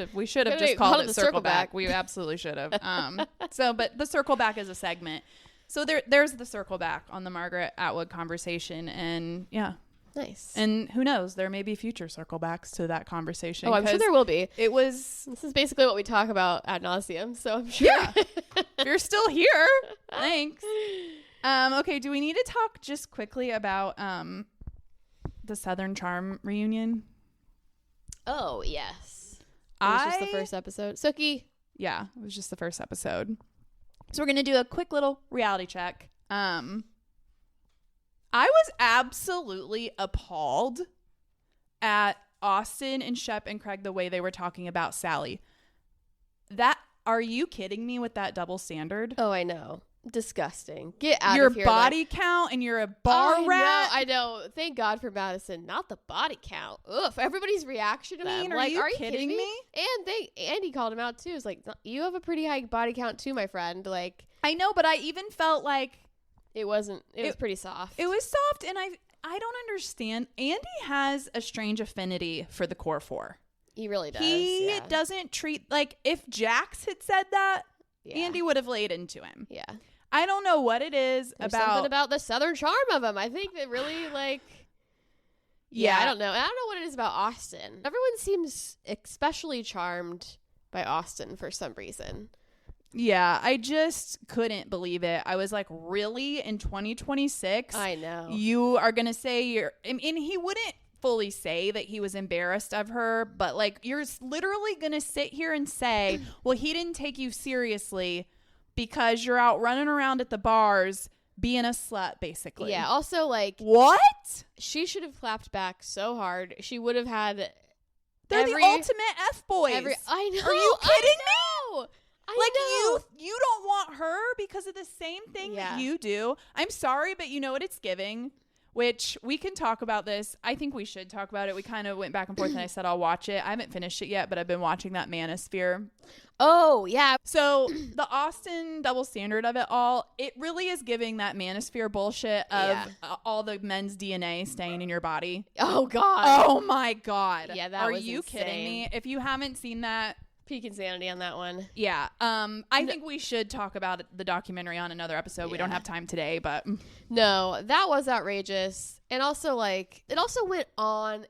have just called it circle back. We absolutely should have. But the circle back is a segment. So there's the circle back on the Margaret Atwood conversation, and yeah. Nice. And who knows, there may be future circle backs to that conversation. Oh, I'm sure there will be. This is basically what we talk about ad nauseum, so I'm sure. Yeah. If you're still here, thanks. Okay, do we need to talk just quickly about the Southern Charm reunion? Oh, yes. It was just the first episode. Sookie. Yeah, it was just the first episode. So we're going to do a quick little reality check. I was absolutely appalled at Austin and Shep and Craig, the way they were talking about Sally. Are you kidding me with that double standard? Oh, I know. Disgusting. Get out your of here. Your body count and you're a bar rat. I know. Thank God for Madison. Not the body count. Ugh. Everybody's reaction to them. Are you kidding me? And Andy called him out too. It's like, you have a pretty high body count too, my friend. Like, I know, but I even felt like it was pretty soft. It was soft, and I don't understand. Andy has a strange affinity for the core four. He really does. He doesn't treat, like, if Jax had said that, Andy would have laid into him. Yeah. I don't know what it is. There's something about the Southern charm of him. I think that really, like, I don't know. I don't know what it is about Austin. Everyone seems especially charmed by Austin for some reason. Yeah, I just couldn't believe it. I was like, really? In 2026? I know. You are going to say and he wouldn't fully say that he was embarrassed of her, but like, you're literally going to sit here and say, well, he didn't take you seriously because you're out running around at the bars being a slut, basically. Yeah. Also, like, what? She should have clapped back so hard. She would have had. They're the ultimate F-boys. I know. Are you kidding me? I know. You don't want her because of the same thing that you do. I'm sorry, but you know what it's giving? Which we can talk about this. I think we should talk about it. We kind of went back and forth and I said I'll watch it. I haven't finished it yet, but I've been watching that Manosphere. Oh, yeah. So the Austin double standard of it all, it really is giving that Manosphere bullshit of all the men's DNA staying in your body. Oh, God. Oh, my God. Yeah, that Are was you insane. kidding me? If you haven't seen that, peak insanity on that one. Yeah. I think we should talk about the documentary on another episode. We don't have time today, but no, that was outrageous. And also, like, it also went on.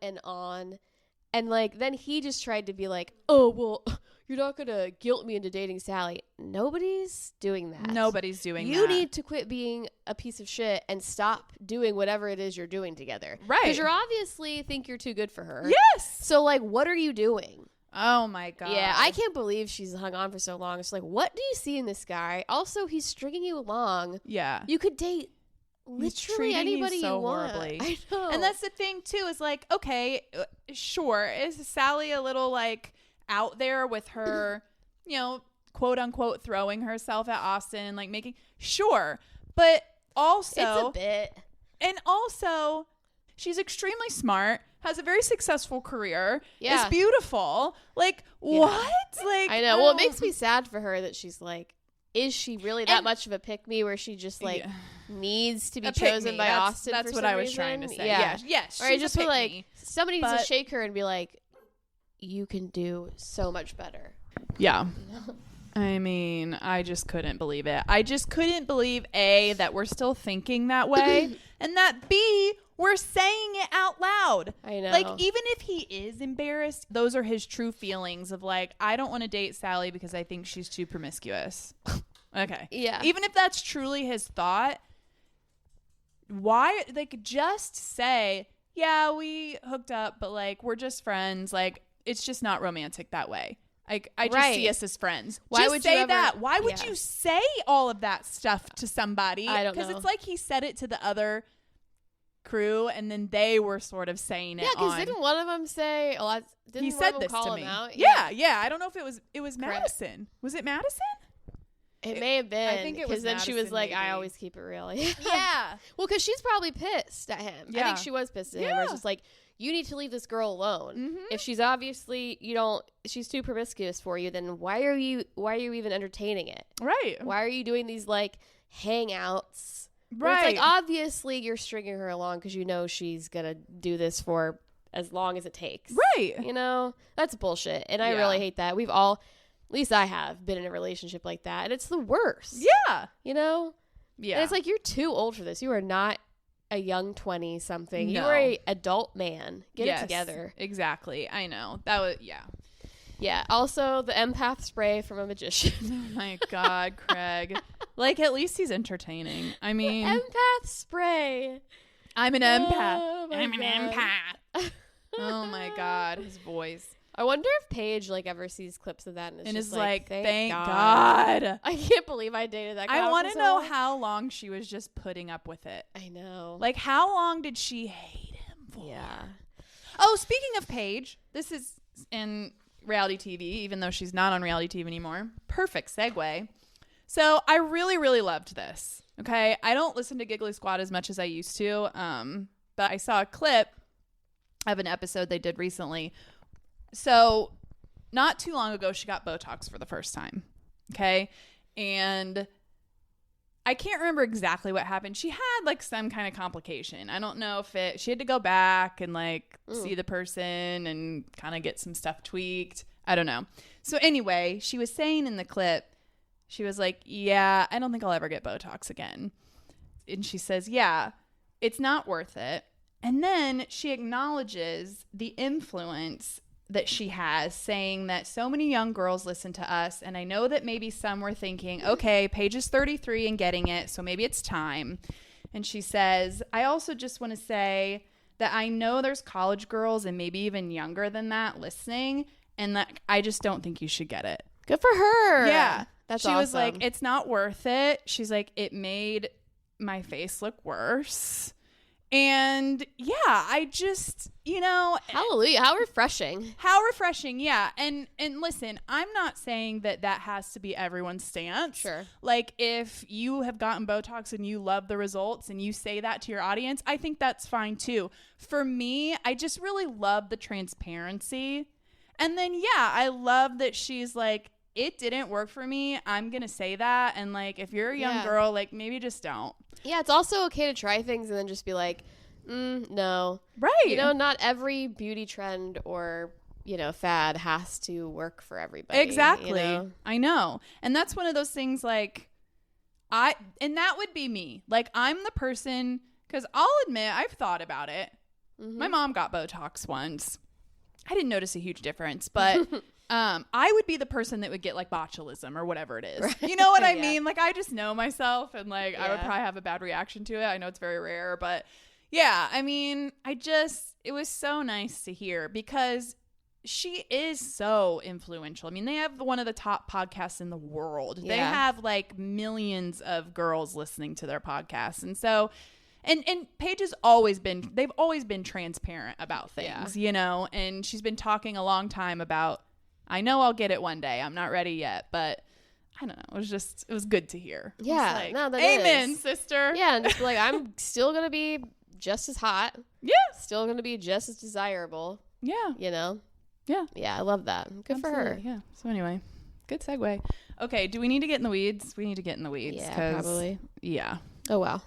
And like, then he just tried to be like, oh, well, you're not going to guilt me into dating Sally. Nobody's doing that. Nobody's doing that. You need to quit being a piece of shit and stop doing whatever it is you're doing together. Right. Because you obviously think you're too good for her. Yes. So, like, what are you doing? Oh my God. Yeah, I can't believe she's hung on for so long. It's like, what do you see in this guy? Also, he's stringing you along. Yeah. You could date literally anybody you want. Horribly. I know. And that's the thing too, is like, okay, sure, is Sally a little like out there with her, you know, quote unquote throwing herself at Austin and like making, sure, but also it's a bit. And also, she's extremely smart, has a very successful career, is beautiful. Like, what? Like, I know. Well, it makes me sad for her that she's like, is she really that much of a pick-me where she just like needs to be chosen by Austin? That's for what some I was reason? trying to say. Yeah. Yes. Or I just feel like me. Somebody needs to shake her and be like, you can do so much better. Yeah. I mean, I just couldn't believe it. I just couldn't believe, A, that we're still thinking that way, and that, B, we're saying it out loud. I know. Like, even if he is embarrassed, those are his true feelings of like, I don't want to date Sally because I think she's too promiscuous. Okay. Yeah. Even if that's truly his thought, why, like, just say, yeah, we hooked up, but like, we're just friends. Like, it's just not romantic that way. Like, I just see us as friends. Why just would say you ever, that? Why would you say all of that stuff to somebody? I don't know. Because it's like he said it to the other crew, and then they were sort of saying it. Yeah, because didn't one of them say? Oh, didn't he one said of them this call to him me. out? Yeah. I don't know if it was Madison. Was it Madison? It may have been. I think it was because then she was Madison, like, maybe. "I always keep it real." Yeah. Well, because she's probably pissed at him. Yeah. I think she was pissed at him. Where it's just like, you need to leave this girl alone. Mm-hmm. If she's obviously she's too promiscuous for you, then why are you even entertaining it? Right. Why are you doing these like hangouts? Where Right. it's like, obviously you're stringing her along because you know she's gonna do this for as long as it takes. Right. You know, that's bullshit, and I really hate that. We've all, at least I have, been in a relationship like that, and it's the worst. Yeah. You know. Yeah. And it's like, you're too old for this. You are not a young 20-something. No. You are a adult man. Get it together. Exactly. I know. That was, Yeah. Also, the empath spray from a magician. Oh my God, Craig. Like, at least he's entertaining. I mean, Empath spray. I'm an empath. Oh my I'm an God. empath. Oh my God, his voice. I wonder if Paige like ever sees clips of that and And just is like, thank thank God. I can't believe I dated that guy. I want for to so know long. how long she was just putting up with it. I know. Like, how long did she hate him for? Yeah. Oh, speaking of Paige, this is in reality TV, even though she's not on reality TV anymore. Perfect segue. So I really, really loved this. Okay. I don't listen to Giggly Squad as much as I used to. But I saw a clip of an episode they did recently. So not too long ago, she got Botox for the first time. Okay. And I can't remember exactly what happened. She had like some kind of complication. I don't know if she had to go back and like see the person and kind of get some stuff tweaked. I don't know. So anyway, she was saying in the clip, she was like, yeah, I don't think I'll ever get Botox again. And she says, yeah, it's not worth it. And then she acknowledges the influence that she has, saying that so many young girls listen to us. And I know that maybe some were thinking, okay, Paige is 33 and getting it, so maybe it's time. And she says, I also just want to say that I know there's college girls and maybe even younger than that listening, and that I just don't think you should get it. Good for her. Yeah. That's she awesome. was like, it's not worth it. She's like, it made my face look worse. And yeah, I just, hallelujah, how refreshing. Yeah. And listen, I'm not saying that has to be everyone's stance. Sure. Like, if you have gotten Botox and you love the results and you say that to your audience, I think that's fine too. For me, I just really love the transparency. And then I love that she's like, it didn't work for me. I'm going to say that. And like, if you're a young girl, like, maybe just don't. Yeah, it's also okay to try things and then just be like, no. Right. Not every beauty trend or, fad has to work for everybody. Exactly. I know. And that's one of those things like, and that would be me. Like, I'm the person, because I'll admit, I've thought about it. Mm-hmm. My mom got Botox once. I didn't notice a huge difference, but I would be the person that would get like botulism or whatever it is. Right. You know what I mean? Like, I just know myself, and like I would probably have a bad reaction to it. I know it's very rare, but yeah, I mean, it was so nice to hear, because she is so influential. I mean, they have one of the top podcasts in the world. Yeah. They have like millions of girls listening to their podcasts. And so, and Paige has they've always been transparent about things, and she's been talking a long time about, I know I'll get it one day. I'm not ready yet, but I don't know. It was good to hear. Yeah. Like, no, that amen, is. sister. Yeah. And just be like, I'm still going to be just as hot. Yeah. Still going to be just as desirable. Yeah. Yeah. Yeah. I love that. Good Absolutely. for her. Yeah. So anyway, good segue. Okay. Do we need to get in the weeds? We need to get in the weeds. Yeah, probably. Yeah. Oh, wow.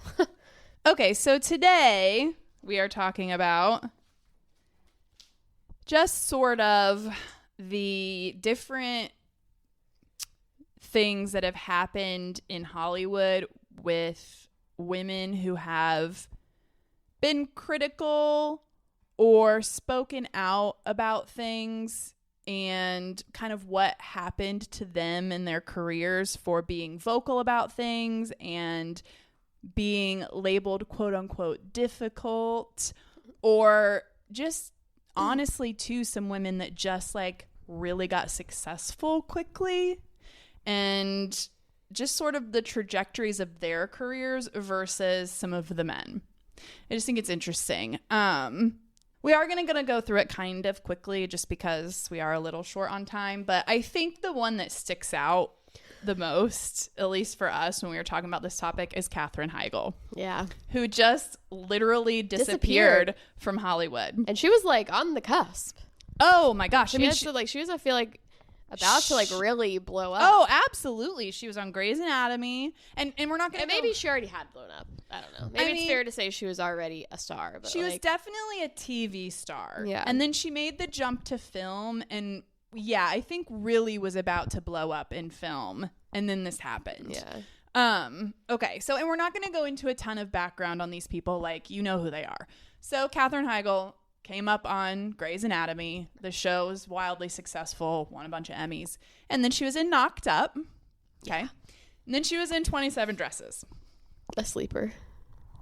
Okay. So today we are talking about just sort of the different things that have happened in Hollywood with women who have been critical or spoken out about things, and kind of what happened to them in their careers for being vocal about things and being labeled quote unquote difficult, or just honestly too, some women that just like really got successful quickly, and just sort of the trajectories of their careers versus some of the men. I just think it's interesting. We are going to go through it kind of quickly just because we are a little short on time, but I think the one that sticks out the most, at least for us when we were talking about this topic, is Katherine Heigl. Yeah. Who just literally disappeared from Hollywood. And she was like on the cusp. Oh my gosh. She was, I feel like, about to like really blow up. Oh, absolutely. She was on Grey's Anatomy, and we're not going to. Maybe she already had blown up. I don't know. Maybe it's fair to say she was already a star. But she was definitely a TV star. Yeah. And then she made the jump to film, and I think really was about to blow up in film, and then this happened. Yeah. Okay. So, and we're not going to go into a ton of background on these people, like you know who they are. So, Katherine Heigl came up on Grey's Anatomy. The show was wildly successful, won a bunch of Emmys. And then she was in Knocked Up. Okay. Yeah. And then she was in 27 Dresses. A sleeper.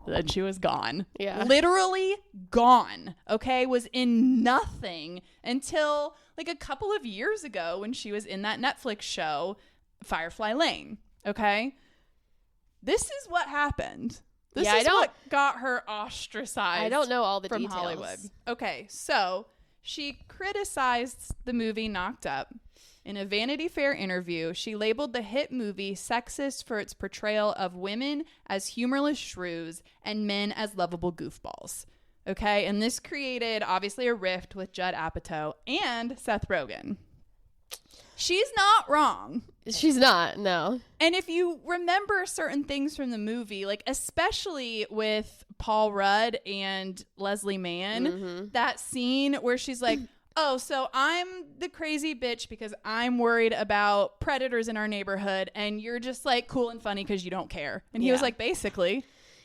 Then she was gone. Yeah. Literally gone. Okay. Was in nothing until like a couple of years ago when she was in that Netflix show, Firefly Lane. Okay. This is what happened. This is what got her ostracized. I don't know all the from details. Hollywood. Okay, so she criticized the movie Knocked Up. In a Vanity Fair interview, she labeled the hit movie sexist for its portrayal of women as humorless shrews and men as lovable goofballs. Okay, and this created obviously a rift with Judd Apatow and Seth Rogen. She's not wrong. She's not, no. And if you remember certain things from the movie, like especially with Paul Rudd and Leslie Mann, that scene where she's like, oh, so I'm the crazy bitch because I'm worried about predators in our neighborhood, and you're just like cool and funny because you don't care. And he was like, basically.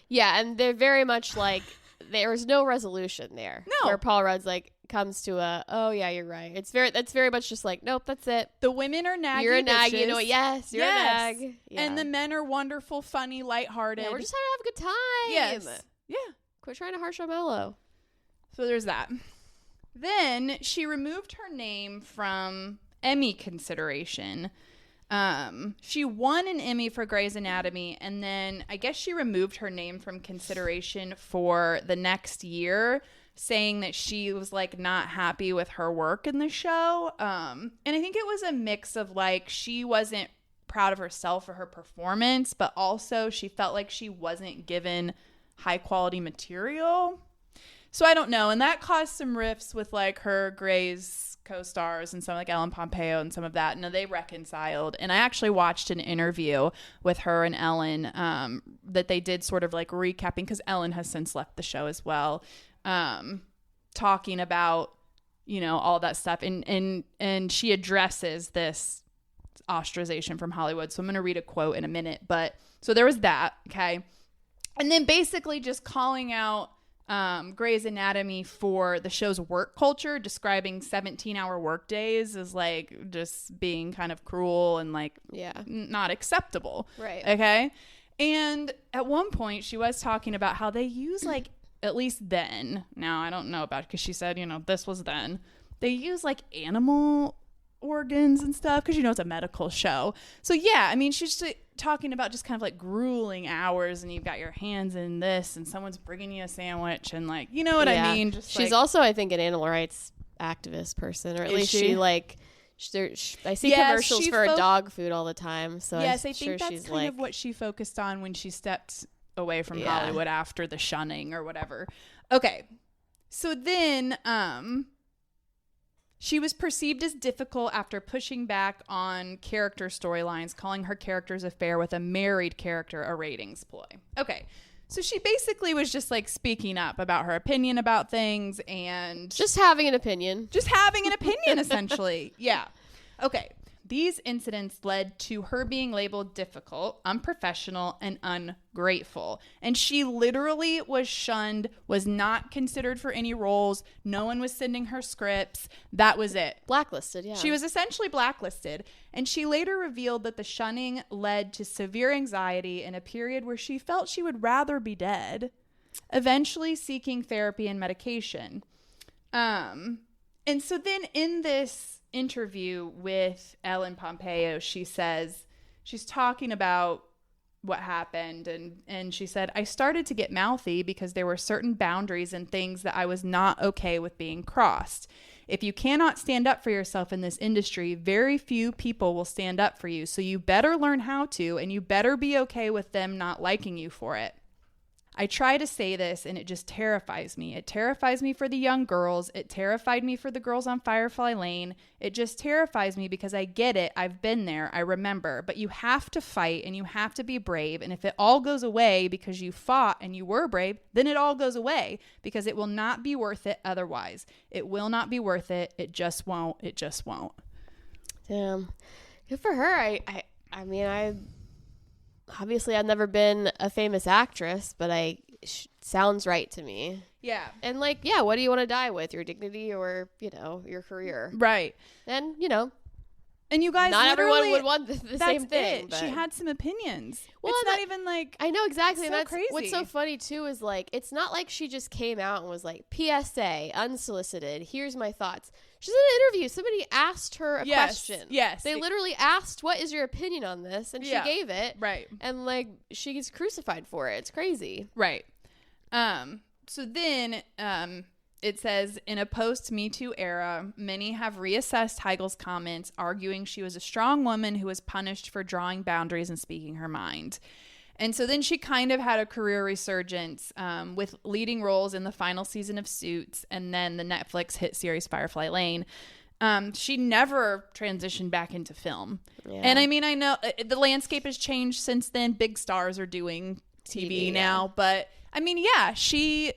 Yeah, and they're very much like, there's no resolution there. No. Where Paul Rudd's like, comes to oh yeah, you're right. That's very much just like, nope, that's it. The women are naggy. You're a nag, bitches. you know what? Yes, you're a nag. Yeah. And the men are wonderful, funny, lighthearted. Yeah, we're just trying to have a good time. Yes. Yeah. Quit trying to harsh on mellow. So there's that. Then she removed her name from Emmy consideration She won an Emmy for Grey's Anatomy, and then I guess she removed her name from consideration for the next year, saying that she was like not happy with her work in the show. And I think it was a mix of like she wasn't proud of herself for her performance, but also she felt like she wasn't given high quality material. So I don't know. And that caused some rifts with like her Grey's co-stars and some like Ellen Pompeo and some of that. No, they reconciled. And I actually watched an interview with her and Ellen that they did sort of like recapping, because Ellen has since left the show as well, talking about, you know, all that stuff. And she addresses this ostracization from Hollywood. So I'm going to read a quote in a minute. But so there was that. Okay. And then basically just calling out Grey's Anatomy for the show's work culture, describing 17-hour work days as like just being kind of cruel and like not acceptable. Right. Okay. And at one point she was talking about how they use like, at least then, now I don't know about it because she said, you know, this was then, they use like animal organs and stuff because, you know, it's a medical show. So yeah, I mean, she's just talking about just kind of like grueling hours, and you've got your hands in this and someone's bringing you a sandwich and like, you know what I mean? Just she's also, I think, an animal rights activist person, or at least she like I see commercials for dog food all the time. So yes, I think that's kind of what she focused on when she stepped away from Hollywood after the shunning or whatever. Okay. So then she was perceived as difficult after pushing back on character storylines, calling her character's affair with a married character a ratings ploy. Okay. So she basically was just like speaking up about her opinion about things and just having an opinion. Just having an opinion, essentially. Yeah. Okay. These incidents led to her being labeled difficult, unprofessional, and ungrateful. And she literally was shunned, was not considered for any roles. No one was sending her scripts. That was it. Blacklisted, yeah. She was essentially blacklisted. And she later revealed that the shunning led to severe anxiety in a period where she felt she would rather be dead, eventually seeking therapy and medication. And so then in this interview with Ellen Pompeo, she says, she's talking about what happened, and she said, I started to get mouthy because there were certain boundaries and things that I was not okay with being crossed. If you cannot stand up for yourself in this industry, very few people will stand up for you, so you better learn how to, and you better be okay with them not liking you for it. I try to say this and it just terrifies me. It terrifies me for the young girls. It terrified me for the girls on Firefly Lane. It just terrifies me because I get it. I've been there. I remember. But you have to fight and you have to be brave. And if it all goes away because you fought and you were brave, then it all goes away because it will not be worth it otherwise. It will not be worth it. It just won't. It just won't. Damn. Good for her. I mean, obviously I've never been a famous actress, but sounds right to me. Yeah. And like, yeah, what do you want to die with? Your dignity or, you know, your career? Right. And, you know, and you guys, not everyone would want the same thing. But she had some opinions. Well, it's not even like, I know exactly. It's and that's crazy. What's so funny too is like, it's not like she just came out and was like, PSA, unsolicited. Here's my thoughts. She's in an interview. Somebody asked her a question. Yes. They literally asked, what is your opinion on this? And she gave it. Right. And like, she gets crucified for it. It's crazy. Right. So then, it says, in a post-Me Too era, many have reassessed Heigl's comments, arguing she was a strong woman who was punished for drawing boundaries and speaking her mind. And so then she kind of had a career resurgence with leading roles in the final season of Suits and then the Netflix hit series Firefly Lane. She never transitioned back into film. Yeah. And I mean, I know the landscape has changed since then. Big stars are doing TV now. But I mean, yeah, she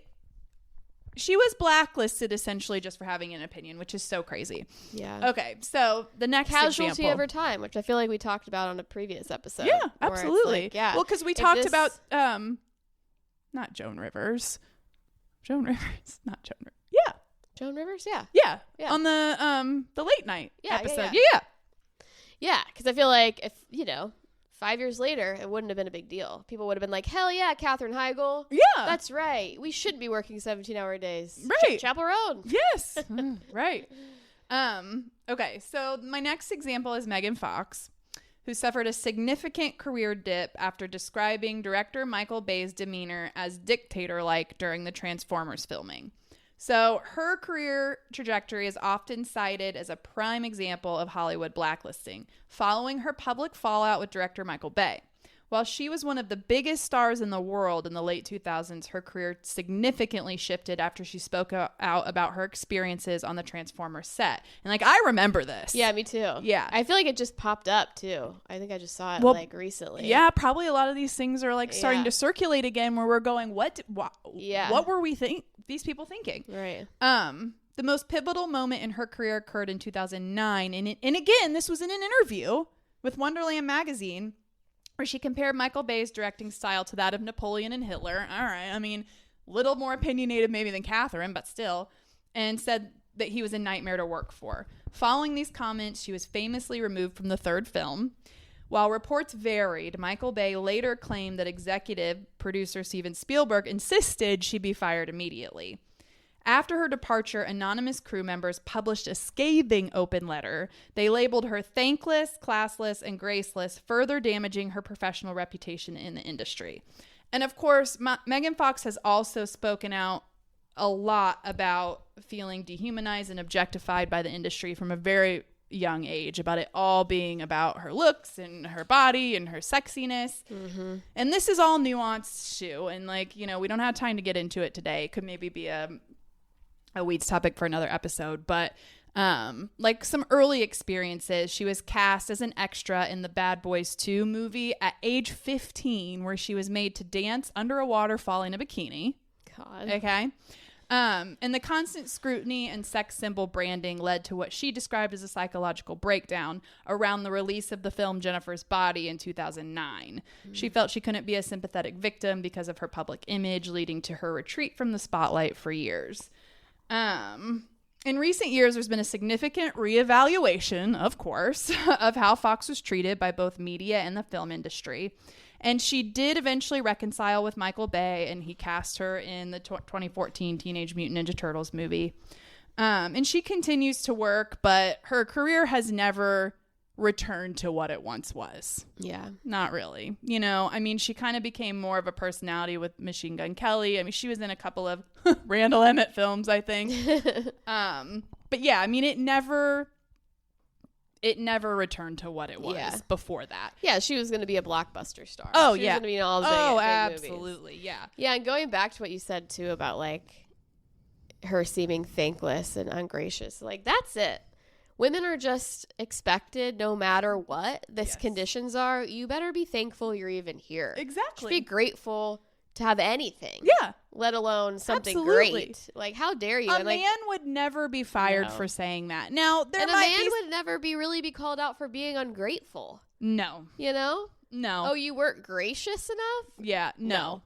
was blacklisted essentially just for having an opinion, which is so crazy. Yeah. Okay, so the next casualty over time, which I feel like we talked about on a previous episode. Yeah, absolutely. Like, yeah. Well, because we talked about not Joan Rivers. Joan Rivers, not Joan Rivers. Yeah. Joan Rivers, yeah. Yeah. On the late night episode. Yeah, because I feel like if, you know, 5 years later, it wouldn't have been a big deal. People would have been like, hell yeah, Katherine Heigl. Yeah. That's right. We should be working 17-hour days. Right. Chaperone. Yes. Right. Okay, so my next example is Megan Fox. who suffered a significant career dip after describing director Michael Bay's demeanor as dictator-like during the Transformers filming. So her career trajectory is often cited as a prime example of Hollywood blacklisting, following her public fallout with director Michael Bay. While she was one of the biggest stars in the world in the late 2000s, her career significantly shifted after she spoke out about her experiences on the Transformers set. And like, I remember this. Yeah, me too. Yeah. I feel like it just popped up too. I think I just saw it like recently. Yeah, probably a lot of these things are like starting to circulate again where we're going, what were these people thinking? Right. The most pivotal moment in her career occurred in 2009. And again, this was in an interview with Wonderland magazine, where she compared Michael Bay's directing style to that of Napoleon and Hitler. All right, I mean, little more opinionated maybe than Katherine, but still. And said that he was a nightmare to work for. Following these comments, she was famously removed from the third film. While reports varied, Michael Bay later claimed that executive producer Steven Spielberg insisted she be fired immediately. After her departure, anonymous crew members published a scathing open letter. They labeled her thankless, classless, and graceless, further damaging her professional reputation in the industry. And of course, Megan Fox has also spoken out a lot about feeling dehumanized and objectified by the industry from a very young age, about it all being about her looks and her body and her sexiness. Mm-hmm. And this is all nuanced too. And like, you know, we don't have time to get into it today. It could maybe be a weeds topic for another episode, but like some early experiences. She was cast as an extra in the Bad Boys 2 movie at age 15, where she was made to dance under a waterfall in a bikini. God. Okay. And the constant scrutiny and sex symbol branding led to what she described as a psychological breakdown around the release of the film Jennifer's Body in 2009. She felt she couldn't be a sympathetic victim because of her public image, leading to her retreat from the spotlight for years. In recent years, there's been a significant reevaluation, of course, of how Fox was treated by both media and the film industry. And she did eventually reconcile with Michael Bay, and he cast her in the 2014 Teenage Mutant Ninja Turtles movie. And she continues to work, but her career has never returned to what it once was. Yeah. Not really. You know, I mean, she kind of became more of a personality with Machine Gun Kelly. I mean, she was in a couple of Randall Emmett films, I think. But yeah, I mean, it never returned to what it was before that. Yeah, she was going to be a blockbuster star. Oh, she yeah. was going to be in all the big absolutely. movies. Yeah. Yeah, and going back to what you said, too, about, like, her seeming thankless and ungracious. Like, that's it. Women are just expected, no matter what the conditions are, you better be thankful you're even here. Exactly. Just be grateful to have anything. Yeah. Let alone something Absolutely. Great. Like, how dare you? A man would never be fired for saying that. Now, a man would never really be called out for being ungrateful. No. You know? No. Oh, you weren't gracious enough? Yeah. No.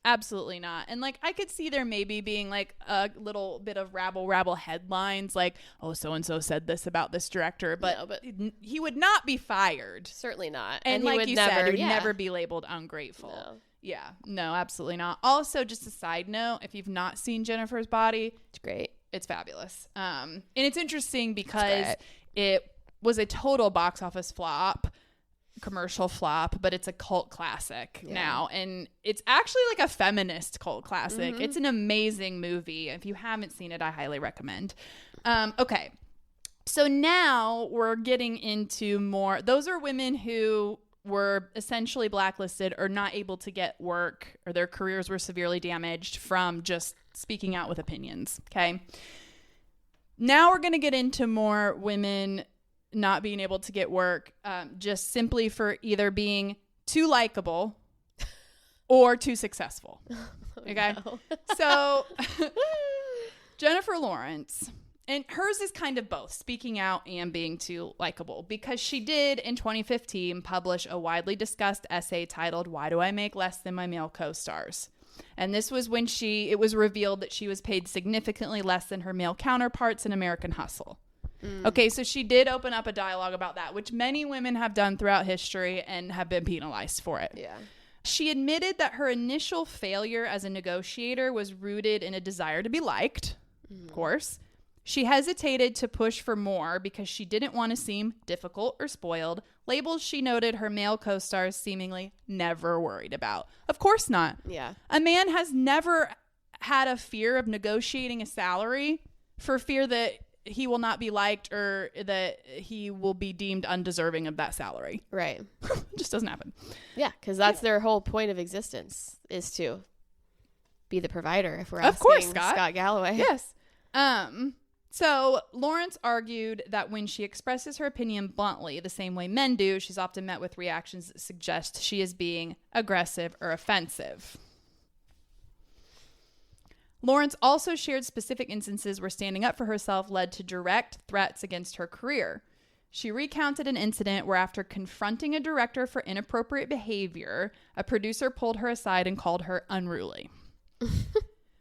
Absolutely not. And like, I could see there maybe being like a little bit of rabble headlines like, oh, so-and-so said this about this director, but he would not be fired. Certainly not. And like you said, he would never be labeled ungrateful. No. Yeah. No, absolutely not. Also, just a side note, if you've not seen Jennifer's Body, it's great. It's fabulous. And it's interesting because it was a total box office flop. Commercial flop, but it's a cult classic now, and it's actually like a feminist cult classic. It's an amazing movie. If you haven't seen it, I highly recommend. Okay, so now we're getting into more. Those are women who were essentially blacklisted or not able to get work, or their careers were severely damaged from just speaking out with opinions. Okay, now we're going to get into more women not being able to get work just simply for either being too likable or too successful. Okay. No. So Jennifer Lawrence, and hers is kind of both speaking out and being too likable, because she did in 2015 publish a widely discussed essay titled "Why Do I Make Less Than My Male Co-Stars?" And this was when it was revealed that she was paid significantly less than her male counterparts in American Hustle. Okay, so she did open up a dialogue about that, which many women have done throughout history and have been penalized for it. Yeah. She admitted that her initial failure as a negotiator was rooted in a desire to be liked, of course, She hesitated to push for more because she didn't want to seem difficult or spoiled, labels she noted her male co-stars seemingly never worried about. Of course not. Yeah. A man has never had a fear of negotiating a salary for fear that he will not be liked or that he will be deemed undeserving of that salary. Right. It just doesn't happen. Yeah, because that's their whole point of existence, is to be the provider, if we're Of course, asking Scott. Scott Galloway. Yes. So Lawrence argued that when she expresses her opinion bluntly, the same way men do, she's often met with reactions that suggest she is being aggressive or offensive. Lawrence also shared specific instances where standing up for herself led to direct threats against her career. She recounted an incident where, after confronting a director for inappropriate behavior, a producer pulled her aside and called her unruly.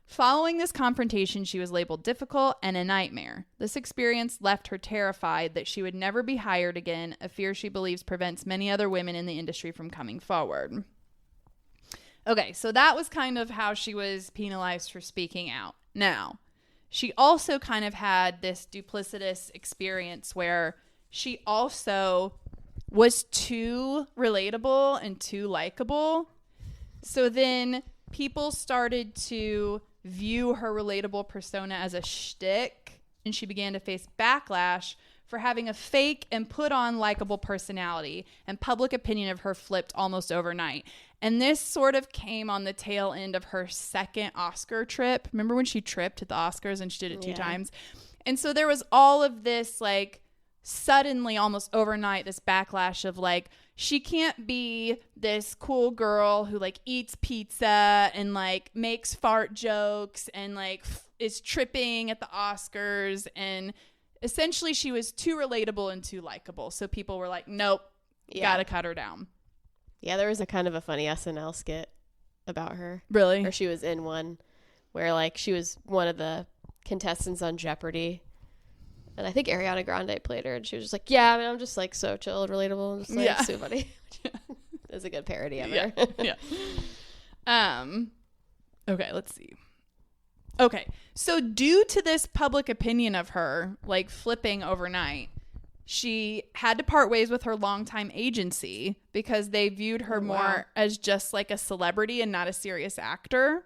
Following this confrontation, she was labeled difficult and a nightmare. This experience left her terrified that she would never be hired again, a fear she believes prevents many other women in the industry from coming forward. Okay, so that was kind of how she was penalized for speaking out. Now, she also kind of had this duplicitous experience where she also was too relatable and too likable. So then people started to view her relatable persona as a shtick, and she began to face backlash for having a fake and put on likable personality, and public opinion of her flipped almost overnight. And this sort of came on the tail end of her second Oscar trip. Remember when she tripped at the Oscars and she did it 2 times? And so there was all of this, like, suddenly, almost overnight, this backlash of, like, she can't be this cool girl who, like, eats pizza and, like, makes fart jokes and, like, is tripping at the Oscars. And essentially she was too relatable and too likable. So people were like, nope, gotta cut her down. Yeah, there was a kind of a funny SNL skit about her. Really? Or she was in one where, like, she was one of the contestants on Jeopardy. And I think Ariana Grande played her, and she was just like, yeah, I mean, I'm just, like, so chill and relatable. I'm just, like, so funny. It was a good parody of her. Yeah. Okay, let's see. Okay, so due to this public opinion of her, like, flipping overnight, she had to part ways with her longtime agency because they viewed her more as just, like, a celebrity and not a serious actor.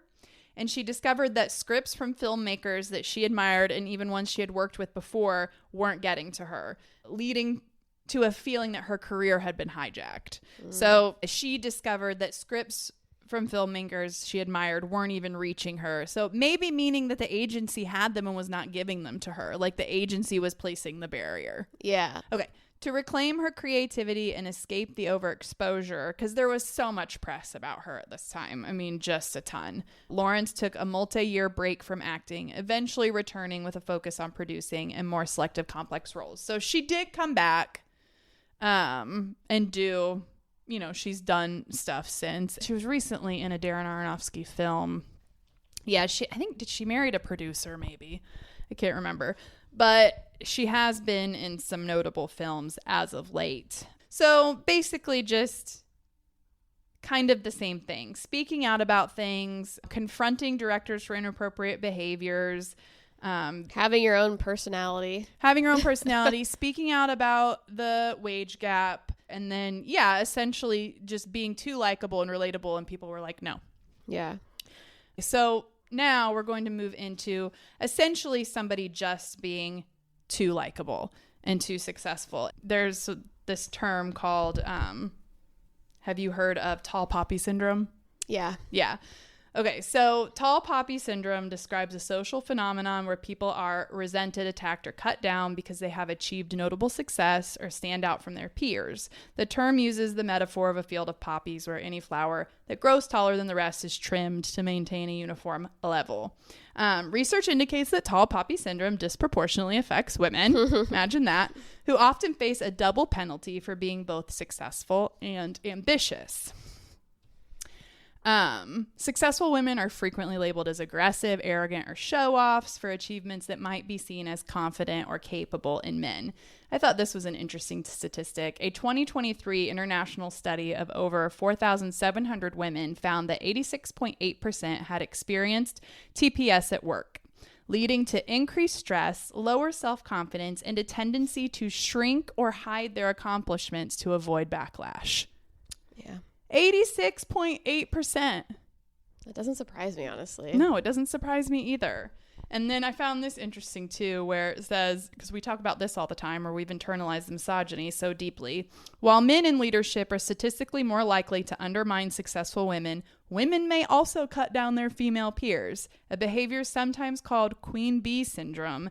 And she discovered that scripts from filmmakers that she admired and even ones she had worked with before weren't getting to her, leading to a feeling that her career had been hijacked. So she discovered that scripts from filmmakers she admired weren't even reaching her. So maybe meaning that the agency had them and was not giving them to her. Like, the agency was placing the barrier. Yeah. Okay. To reclaim her creativity and escape the overexposure, because there was so much press about her at this time. I mean, just a ton. Lawrence took a multi-year break from acting, eventually returning with a focus on producing and more selective complex roles. So she did come back and do, you know, she's done stuff since. She was recently in a Darren Aronofsky film. Yeah, I think, did she marry a producer maybe? I can't remember. But she has been in some notable films as of late. So basically just kind of the same thing. Speaking out about things, confronting directors for inappropriate behaviors. Having your own personality. Speaking out about the wage gap. And then, yeah, essentially just being too likable and relatable. And people were like, no. Yeah. So now we're going to move into essentially somebody just being too likable and too successful. There's this term called, have you heard of tall poppy syndrome? Yeah. Yeah. Okay, so tall poppy syndrome describes a social phenomenon where people are resented, attacked, or cut down because they have achieved notable success or stand out from their peers. The term uses the metaphor of a field of poppies where any flower that grows taller than the rest is trimmed to maintain a uniform level. Research indicates that tall poppy syndrome disproportionately affects women, imagine that, who often face a double penalty for being both successful and ambitious. Successful women are frequently labeled as aggressive, arrogant, or show-offs for achievements that might be seen as confident or capable in men. I thought this was an interesting statistic. A 2023 international study of over 4,700 women found that 86.8% had experienced TPS at work, leading to increased stress, lower self-confidence, and a tendency to shrink or hide their accomplishments to avoid backlash. Yeah. 86.8%. That doesn't surprise me, honestly. No, it doesn't surprise me either. And then I found this interesting too, where it says, because we talk about this all the time, or we've internalized misogyny so deeply, while men in leadership are statistically more likely to undermine successful women, women may also cut down their female peers, a behavior sometimes called queen bee syndrome,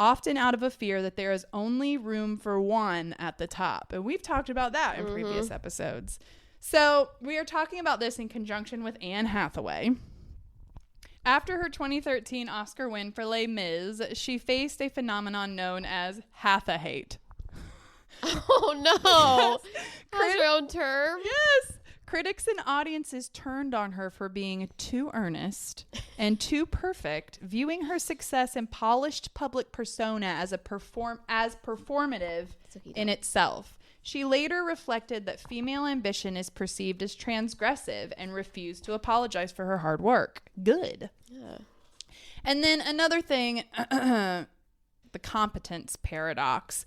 often out of a fear that there is only room for one at the top. And we've talked about that in previous episodes. So we are talking about this in conjunction with Anne Hathaway. After her 2013 Oscar win for Les Mis, she faced a phenomenon known as Hathahate. Oh, no. Yes. Has her own term? Yes. Critics and audiences turned on her for being too earnest and too perfect, viewing her success and polished public persona as performative in itself. She later reflected that female ambition is perceived as transgressive and refused to apologize for her hard work. Good. Yeah. And then another thing, the competence paradox.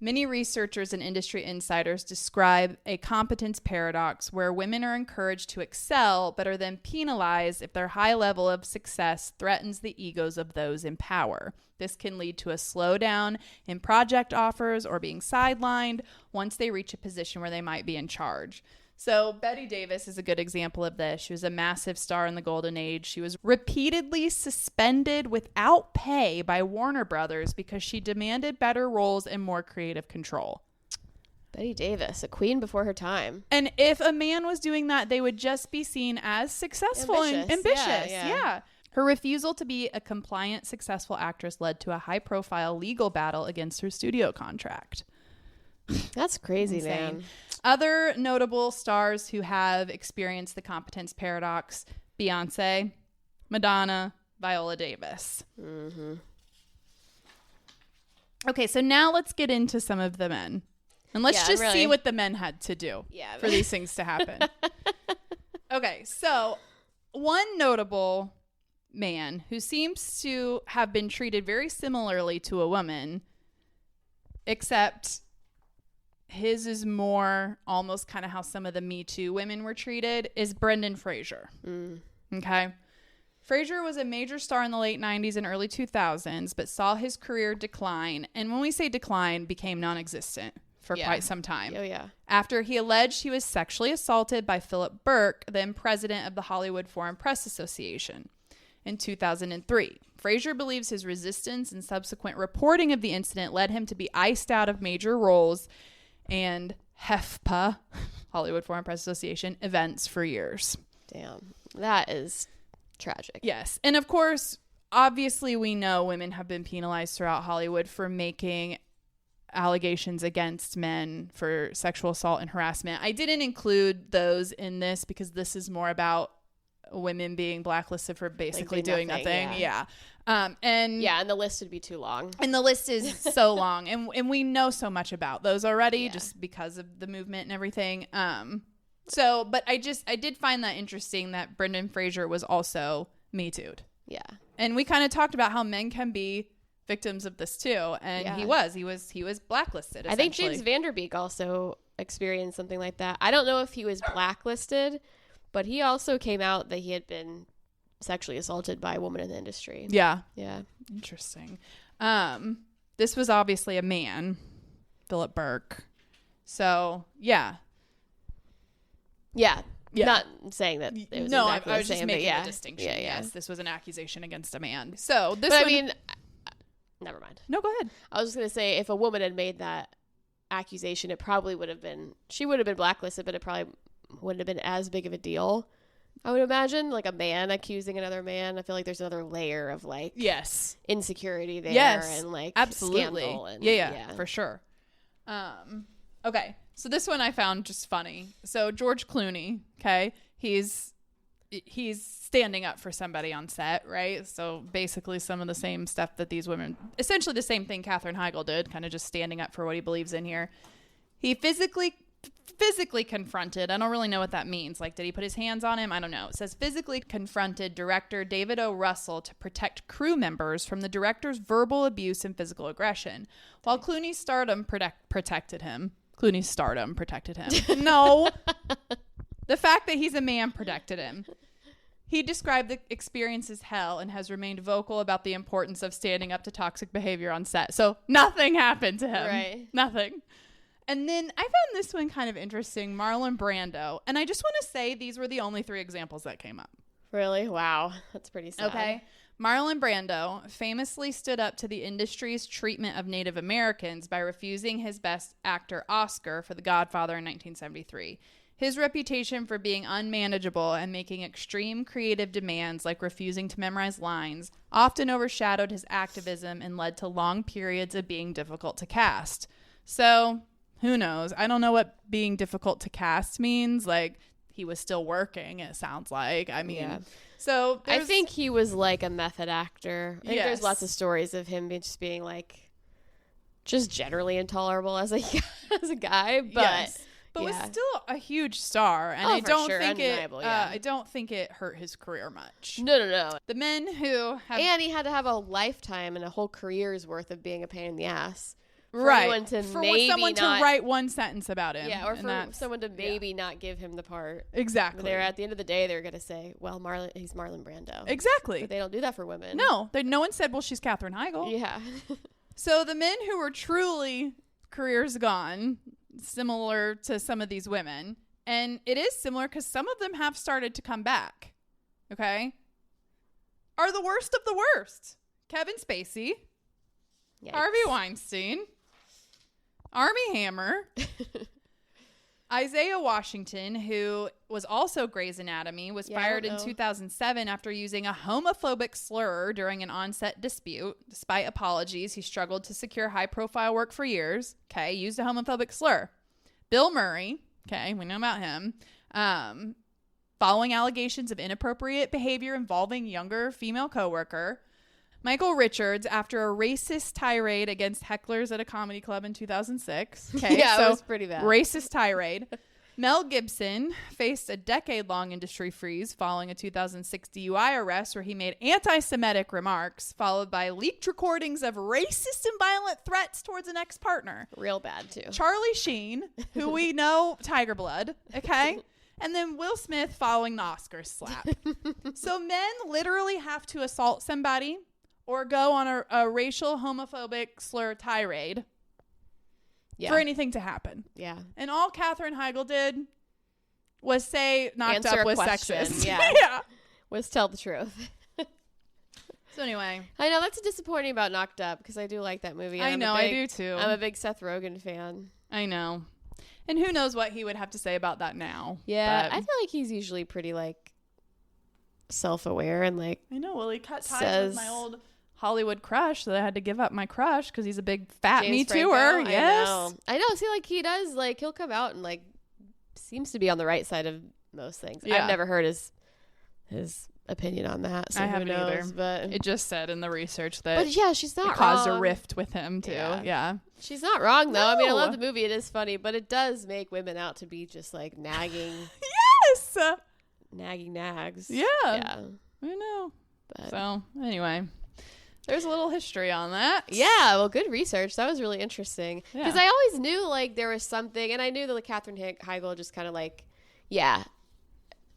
Many researchers and industry insiders describe a competence paradox where women are encouraged to excel but are then penalized if their high level of success threatens the egos of those in power. This can lead to a slowdown in project offers or being sidelined once they reach a position where they might be in charge. So Bette Davis is a good example of this. She was a massive star in the golden age. She was repeatedly suspended without pay by Warner Brothers because she demanded better roles and more creative control. Bette Davis, a queen before her time. And if a man was doing that, they would just be seen as successful and ambitious. Yeah. Her refusal to be a compliant, successful actress led to a high-profile legal battle against her studio contract. That's crazy, Insane. man. Other notable stars who have experienced the competence paradox: Beyonce, Madonna, Viola Davis. Mm-hmm. Okay, so now let's get into some of the men. And let's see what the men had to do for these things to happen. Okay, so one notable man who seems to have been treated very similarly to a woman, except his is more almost kind of how some of the Me Too women were treated, is Brendan Fraser. Okay. Fraser was a major star in the late 90s and early 2000s, but saw his career decline. And when we say decline, became non-existent for quite some time. Oh, yeah. After he alleged he was sexually assaulted by Philip Burke, then president of the Hollywood Foreign Press Association, in 2003. Fraser believes his resistance and subsequent reporting of the incident led him to be iced out of major roles and HEFPA, Hollywood Foreign Press Association, events for years. Damn. That is tragic. Yes. And of course, obviously we know women have been penalized throughout Hollywood for making allegations against men for sexual assault and harassment. I didn't include those in this because this is more about women being blacklisted for basically doing nothing. Yeah. And the list would be too long. And the list is so long. And we know so much about those already just because of the movement and everything. But I did find that interesting that Brendan Fraser was also Me Too'd. Yeah. And we kind of talked about how men can be victims of this too. And he was blacklisted, I think James Van Der Beek also experienced something like that. I don't know if he was blacklisted, but he also came out that he had been sexually assaulted by a woman in the industry. Yeah. Yeah. Interesting. This was obviously a man, Philip Burke. So, yeah. Yeah. Not saying that it was exactly I was just making a distinction. Yes, this was an accusation against a man. So, never mind. No, go ahead. I was just going to say, if a woman had made that accusation, it probably would have been, she would have been blacklisted, but it probably wouldn't have been as big of a deal. I would imagine, like a man accusing another man. I feel like there's another layer of insecurity there and absolutely scandal and, yeah, for sure. Okay, so this one I found just funny. So George Clooney, okay, he's standing up for somebody on set, right? So basically some of the same stuff that these women, essentially the same thing Katherine Heigl did, kind of just standing up for what he believes in here. He physically physically confronted. I don't really know what that means. Like, did he put his hands on him? I don't know. It says physically confronted director David O. Russell to protect crew members from the director's verbal abuse and physical aggression, while Clooney's stardom protected him. Clooney's stardom protected him. No. The fact that he's a man protected him. He described the experience as hell and has remained vocal about the importance of standing up to toxic behavior on set. So nothing happened to him. Right. Nothing. And then I found this one kind of interesting, Marlon Brando. And I just want to say these were the only 3 examples that came up. Really? Wow. That's pretty sad. Okay. Marlon Brando famously stood up to the industry's treatment of Native Americans by refusing his Best Actor Oscar for The Godfather in 1973. His reputation for being unmanageable and making extreme creative demands like refusing to memorize lines often overshadowed his activism and led to long periods of being difficult to cast. So, who knows? I don't know what being difficult to cast means. Like, he was still working, it sounds like. I mean, yeah. So I think he was like a method actor. I think Yes. there's lots of stories of him just being like, just generally intolerable as a guy, but yes. But yeah. was still a huge star, and Oh, I for don't sure. think Undeniable, yeah. I don't think it hurt his career much. No. The men who have And he had to have a lifetime and a whole career's worth of being a pain in the ass. For right anyone to for maybe someone not, to write one sentence about him, yeah, or and for that's- someone to maybe not give him the part. exactly. They're at the end of the day, they're gonna say, "Well, he's Marlon Brando." Exactly. But they don't do that for women. No, no one said, "Well, she's Katherine Heigl." Yeah. So the men who were truly careers gone, similar to some of these women, and it is similar because some of them have started to come back, okay, are the worst of the worst. Kevin Spacey, Yikes. Harvey Weinstein, Armie Hammer, Isaiah Washington, who was also Grey's Anatomy, was fired in 2007 after using a homophobic slur during an on-set dispute. Despite apologies, he struggled to secure high-profile work for years. Okay, used a homophobic slur. Bill Murray, okay, we know about him, following allegations of inappropriate behavior involving younger female coworker. Michael Richards, after a racist tirade against hecklers at a comedy club in 2006. Okay, yeah, so it was pretty bad. Racist tirade. Mel Gibson faced a decade-long industry freeze following a 2006 DUI arrest where he made anti-Semitic remarks, followed by leaked recordings of racist and violent threats towards an ex-partner. Real bad, too. Charlie Sheen, who we know, Tiger Blood, okay? And then Will Smith following the Oscars slap. So men literally have to assault somebody or go on a racial homophobic slur tirade for anything to happen. Yeah. And all Katherine Heigl did was say Knocked Answer Up a was question. sexist. Yeah. Yeah. Was tell the truth. So anyway. I know that's disappointing about Knocked Up because I do like that movie. I know, I do too. I'm a big Seth Rogen fan. I know. And who knows what he would have to say about that now. Yeah. But I feel like he's usually pretty like self-aware and like I know. Well, he cut ties says- with my old Hollywood crush, so I had to give up my crush because he's a big fat James Me Franco. Too'er. Yes. I know. See, like he does, like he'll come out and like seems to be on the right side of most things. Yeah. I've never heard his opinion on that. So I who haven't knows, either. But It just said in the research that but yeah, she's it not caused wrong. a rift with him too. Yeah. She's not wrong though. I mean, I No. love the movie. It is funny, but it does make women out to be just like nagging, Yes. nagging nags. Yeah. Yeah. I know. But So anyway, there's a little history on that. yeah, well, good research. That was really interesting because Yeah. I always knew like there was something, and I knew that like Katherine Heigl just kind of like, yeah,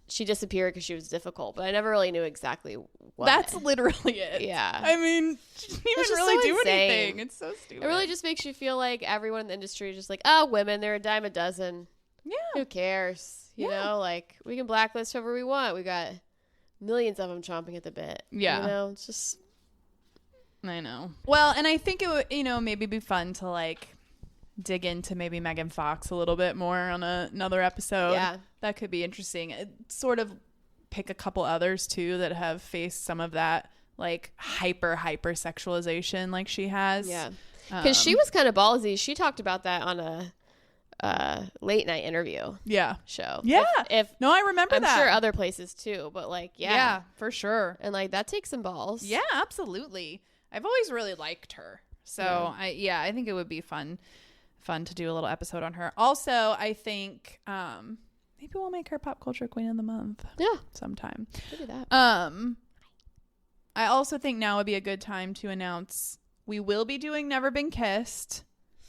she disappeared because she was difficult, but I never really knew exactly what. That's literally it. Yeah. I mean, she didn't even It's just really so do insane. anything. It's so stupid. It really just makes you feel like everyone in the industry is just like, oh, women, they're a dime a dozen. Yeah. Who cares? You Yeah. know, like we can blacklist whoever we want. We got millions of them chomping at the bit. Yeah. You know, it's just. I know. Well, and I think it would, maybe be fun to like dig into maybe Megan Fox a little bit more on another episode. Yeah. That could be interesting. Sort of pick a couple others too that have faced some of that like hyper sexualization like she has. Yeah. Because she was kind of ballsy. She talked about that on a late night interview Yeah. show. Yeah. If No, I remember I'm that. sure other places too, but like, yeah. for sure. And like that takes some balls. Yeah, absolutely. I've always really liked her. So I think it would be fun fun to do a little episode on her. Also, I think maybe we'll make her pop culture queen of the month. Yeah, sometime. We'll do that. I also think now would be a good time to announce we will be doing Never Been Kissed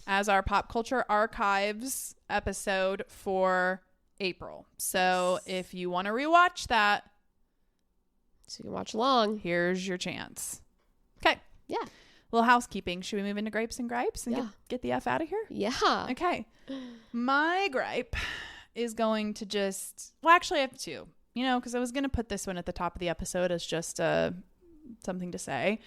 as our Pop Culture Archives episode for April. So if you want to rewatch that, so you can watch along, here's your chance. Okay. Yeah. Little housekeeping. Should we move into gripes and gripes and get the F out of here? Yeah. Okay. My gripe is going to just, well, actually I have two, because I was going to put this one at the top of the episode as just something to say.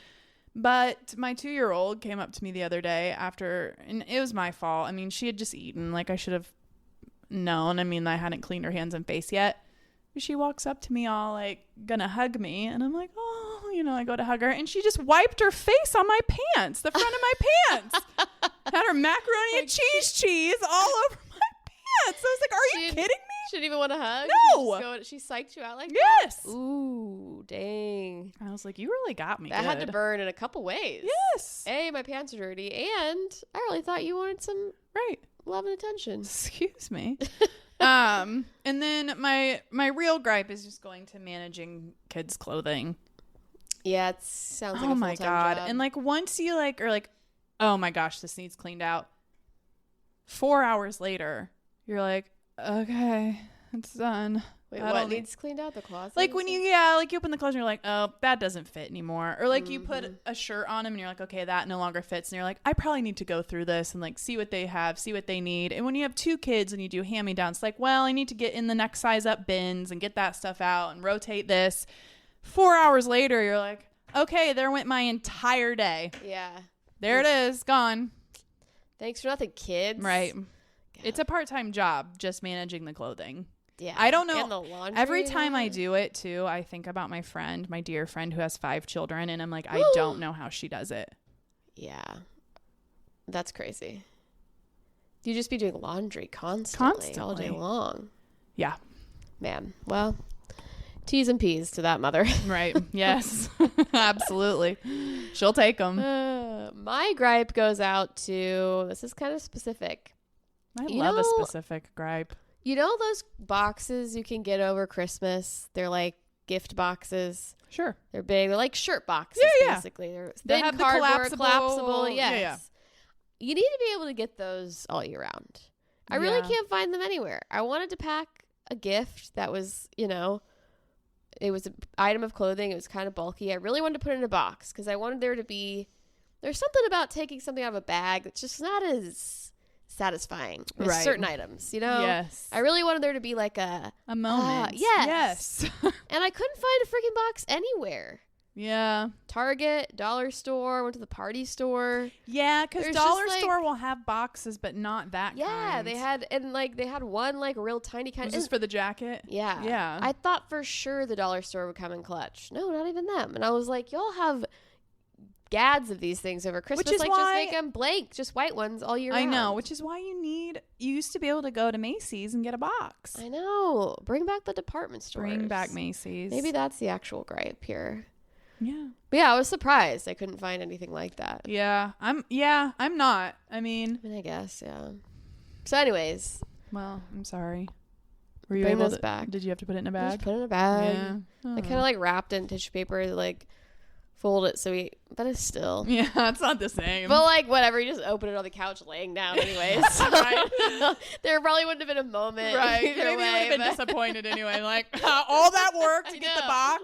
But my 2-year-old came up to me the other day and it was my fault. I mean, she had just eaten. Like, I should have known. I mean, I hadn't cleaned her hands and face yet. She walks up to me all like gonna hug me, and I'm like, oh, I go to hug her, and she just wiped her face on my pants, the front of my pants. Had her macaroni and cheese all over my pants. I was like, are you kidding me? She didn't even want to hug? No. She psyched you out like yes. that? Ooh, dang. I was like, you really got me. That had to burn in a couple ways. Yes. A, my pants are dirty, and I really thought you wanted some love and attention. Excuse me. And then my real gripe is just going to managing kids' clothing. Yeah, it sounds like oh a my full-time god. job. And like once you like are like, oh my gosh, this needs cleaned out. 4 hours later, you're like, okay, it's done. Wait, what needs cleaned out? The closet? Like when you open the closet and you're like, oh, that doesn't fit anymore. Or like you put a shirt on them and you're like, okay, that no longer fits. And you're like, I probably need to go through this and like see what they have, see what they need. And when you have 2 kids and you do hand-me-downs, like, well, I need to get in the next size up bins and get that stuff out and rotate this. 4 hours later, you're like, okay, there went my entire day. Yeah. There it is, gone. Thanks for nothing, kids. Right. God. It's a part-time job, just managing the clothing. Yeah. I don't know. And the laundry. Every time I do it too, I think about my dear friend who has 5 children, and I'm like, I don't know how she does it. Yeah. That's crazy. You just be doing laundry constantly. All day long. Yeah. Man. Well, T's and P's to that mother. Right. Yes. Absolutely. She'll take them. My gripe goes out to, this is kind of specific. I love a specific gripe. You know those boxes you can get over Christmas? They're like gift boxes. Sure. They're big. They're like shirt boxes, basically. They're they have cardboard, the collapsible. Yes. Yeah. You need to be able to get those all year round. I really can't find them anywhere. I wanted to pack a gift that was, it was an item of clothing. It was kind of bulky. I really wanted to put it in a box because I wanted there's something about taking something out of a bag that's just not as satisfying with certain items, Yes. I really wanted there to be like a moment. Yes. And I couldn't find a freaking box anywhere. Yeah. Target, dollar store, went to the party store. Yeah, because dollar store will have boxes, but not that kind. They had one like real tiny kind. Was this for the jacket? Yeah. Yeah. I thought for sure the dollar store would come in clutch. No, not even them. And I was like, y'all have gads of these things over Christmas. Just make them blank, just white ones all year round. I know, which is why you used to be able to go to Macy's and get a box. I know. Bring back the department stores. Bring back Macy's. Maybe that's the actual gripe here. Yeah. But yeah, I was surprised I couldn't find anything like that. Yeah. I'm not. I guess, yeah. So anyways. Well, I'm sorry. Were you bring able this back? Did you have to put it in a bag? Just put it in a bag. Yeah. I kind of like wrapped it in tissue paper, like fold it but it's still. Yeah, it's not the same. But like whatever, you just open it on the couch laying down anyways. Right. There probably wouldn't have been a moment. Right. Maybe you would have been disappointed anyway. Like all that work to get the box.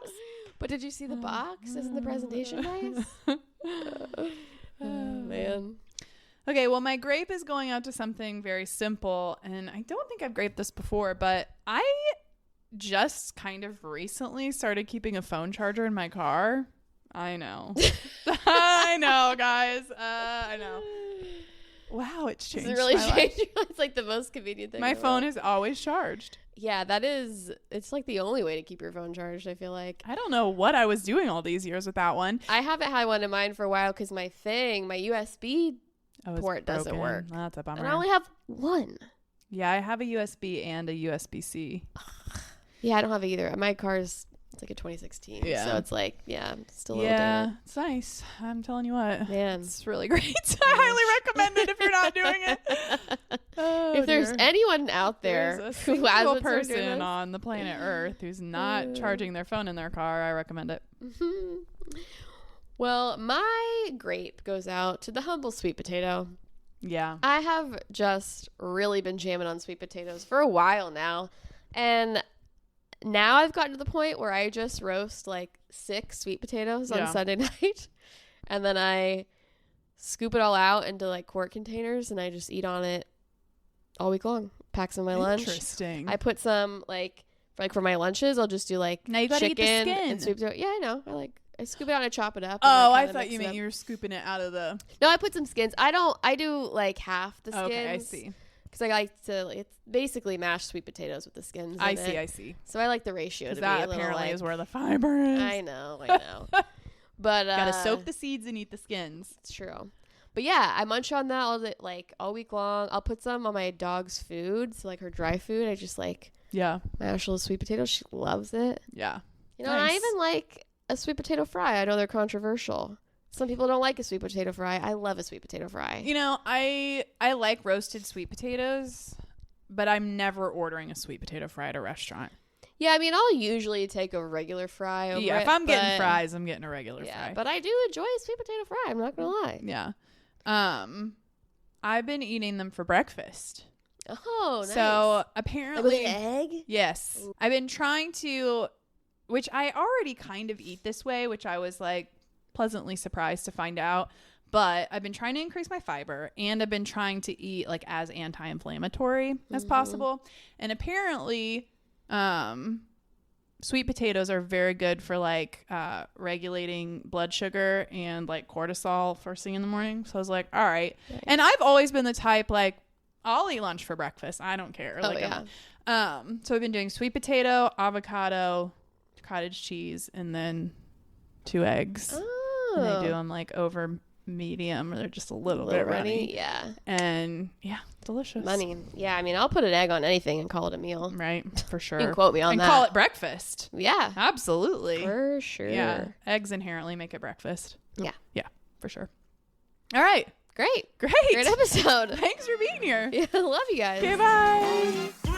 But did you see the box? Isn't the presentation nice? Oh, man. Okay, well, my grape is going out to something very simple, and I don't think I've graped this before, but I just kind of recently started keeping a phone charger in my car. I know. I know, guys. I know. Wow, it's changed. Does it really change? It's like the most convenient thing. My phone is always charged. Yeah, it's like the only way to keep your phone charged, I feel like. I don't know what I was doing all these years without one. I haven't had one in mine for a while because my USB port doesn't work. That's a bummer. And I only have one. Yeah, I have a USB and a USB-C. Yeah, I don't have either. My car's It's like a 2016. Yeah. So it's like, still a little dated. It's nice. I'm telling you what. Man. It's really great. I highly recommend it if you're not doing it. Oh, if there's anyone out there a who has single a person on the planet Earth who's not charging their phone in their car, I recommend it. Well, my grape goes out to the humble sweet potato. Yeah. I have just really been jamming on sweet potatoes for a while now. And now I've gotten to the point where I just roast like 6 sweet potatoes on Sunday night. And then I scoop it all out into like quart containers and I just eat on it all week long. Pack some of my lunch. Interesting. I put some like for my lunches, I'll just do like now you gotta chicken eat the skin. and sweet potato. Yeah, I know. I scoop it out and I chop it up. Oh, I thought you meant you were scooping it out of the... No, I put some skins. I do like half the skins. Okay, I see. Because I like to, it's basically mashed sweet potatoes with the skins. I see. So I like the ratio to that be a little apparently like, is where the fiber is. I know. But gotta soak the seeds and eat the skins. It's true. But yeah, I munch on that all week long. I'll put some on my dog's food, so like her dry food. I just like mash little sweet potatoes. She loves it. Yeah. You know, and I even like a sweet potato fry. I know they're controversial. Some people don't like a sweet potato fry. I love a sweet potato fry. You know, I like roasted sweet potatoes, but I'm never ordering a sweet potato fry at a restaurant. Yeah, I mean, I'll usually take a regular fry over if I'm getting fries, I'm getting a regular fry. Yeah, but I do enjoy a sweet potato fry. I'm not going to lie. Yeah. I've been eating them for breakfast. Oh, nice. So apparently... Like with an egg? Yes. Ooh. I've been trying to... Which I already kind of eat this way, which I was like pleasantly surprised to find out. But I've been trying to increase my fiber, and I've been trying to eat like as anti-inflammatory as possible. And apparently, sweet potatoes are very good for like regulating blood sugar and like cortisol first thing in the morning. So I was like, all right. Nice. And I've always been the type like I'll eat lunch for breakfast. I don't care. Oh, like, yeah. So I've been doing sweet potato, avocado, cottage cheese, and then 2 eggs. Oh. And I do them like over medium, or they're just a little bit runny. Yeah. And yeah, delicious. Yeah, I mean, I'll put an egg on anything and call it a meal. Right, for sure. You can quote me on that. And call it breakfast. Yeah. Absolutely. For sure. Yeah. Eggs inherently make it breakfast. Yeah. Yeah, for sure. All right. Great episode. episode. Thanks for being here. Yeah, I love you guys. Okay, bye.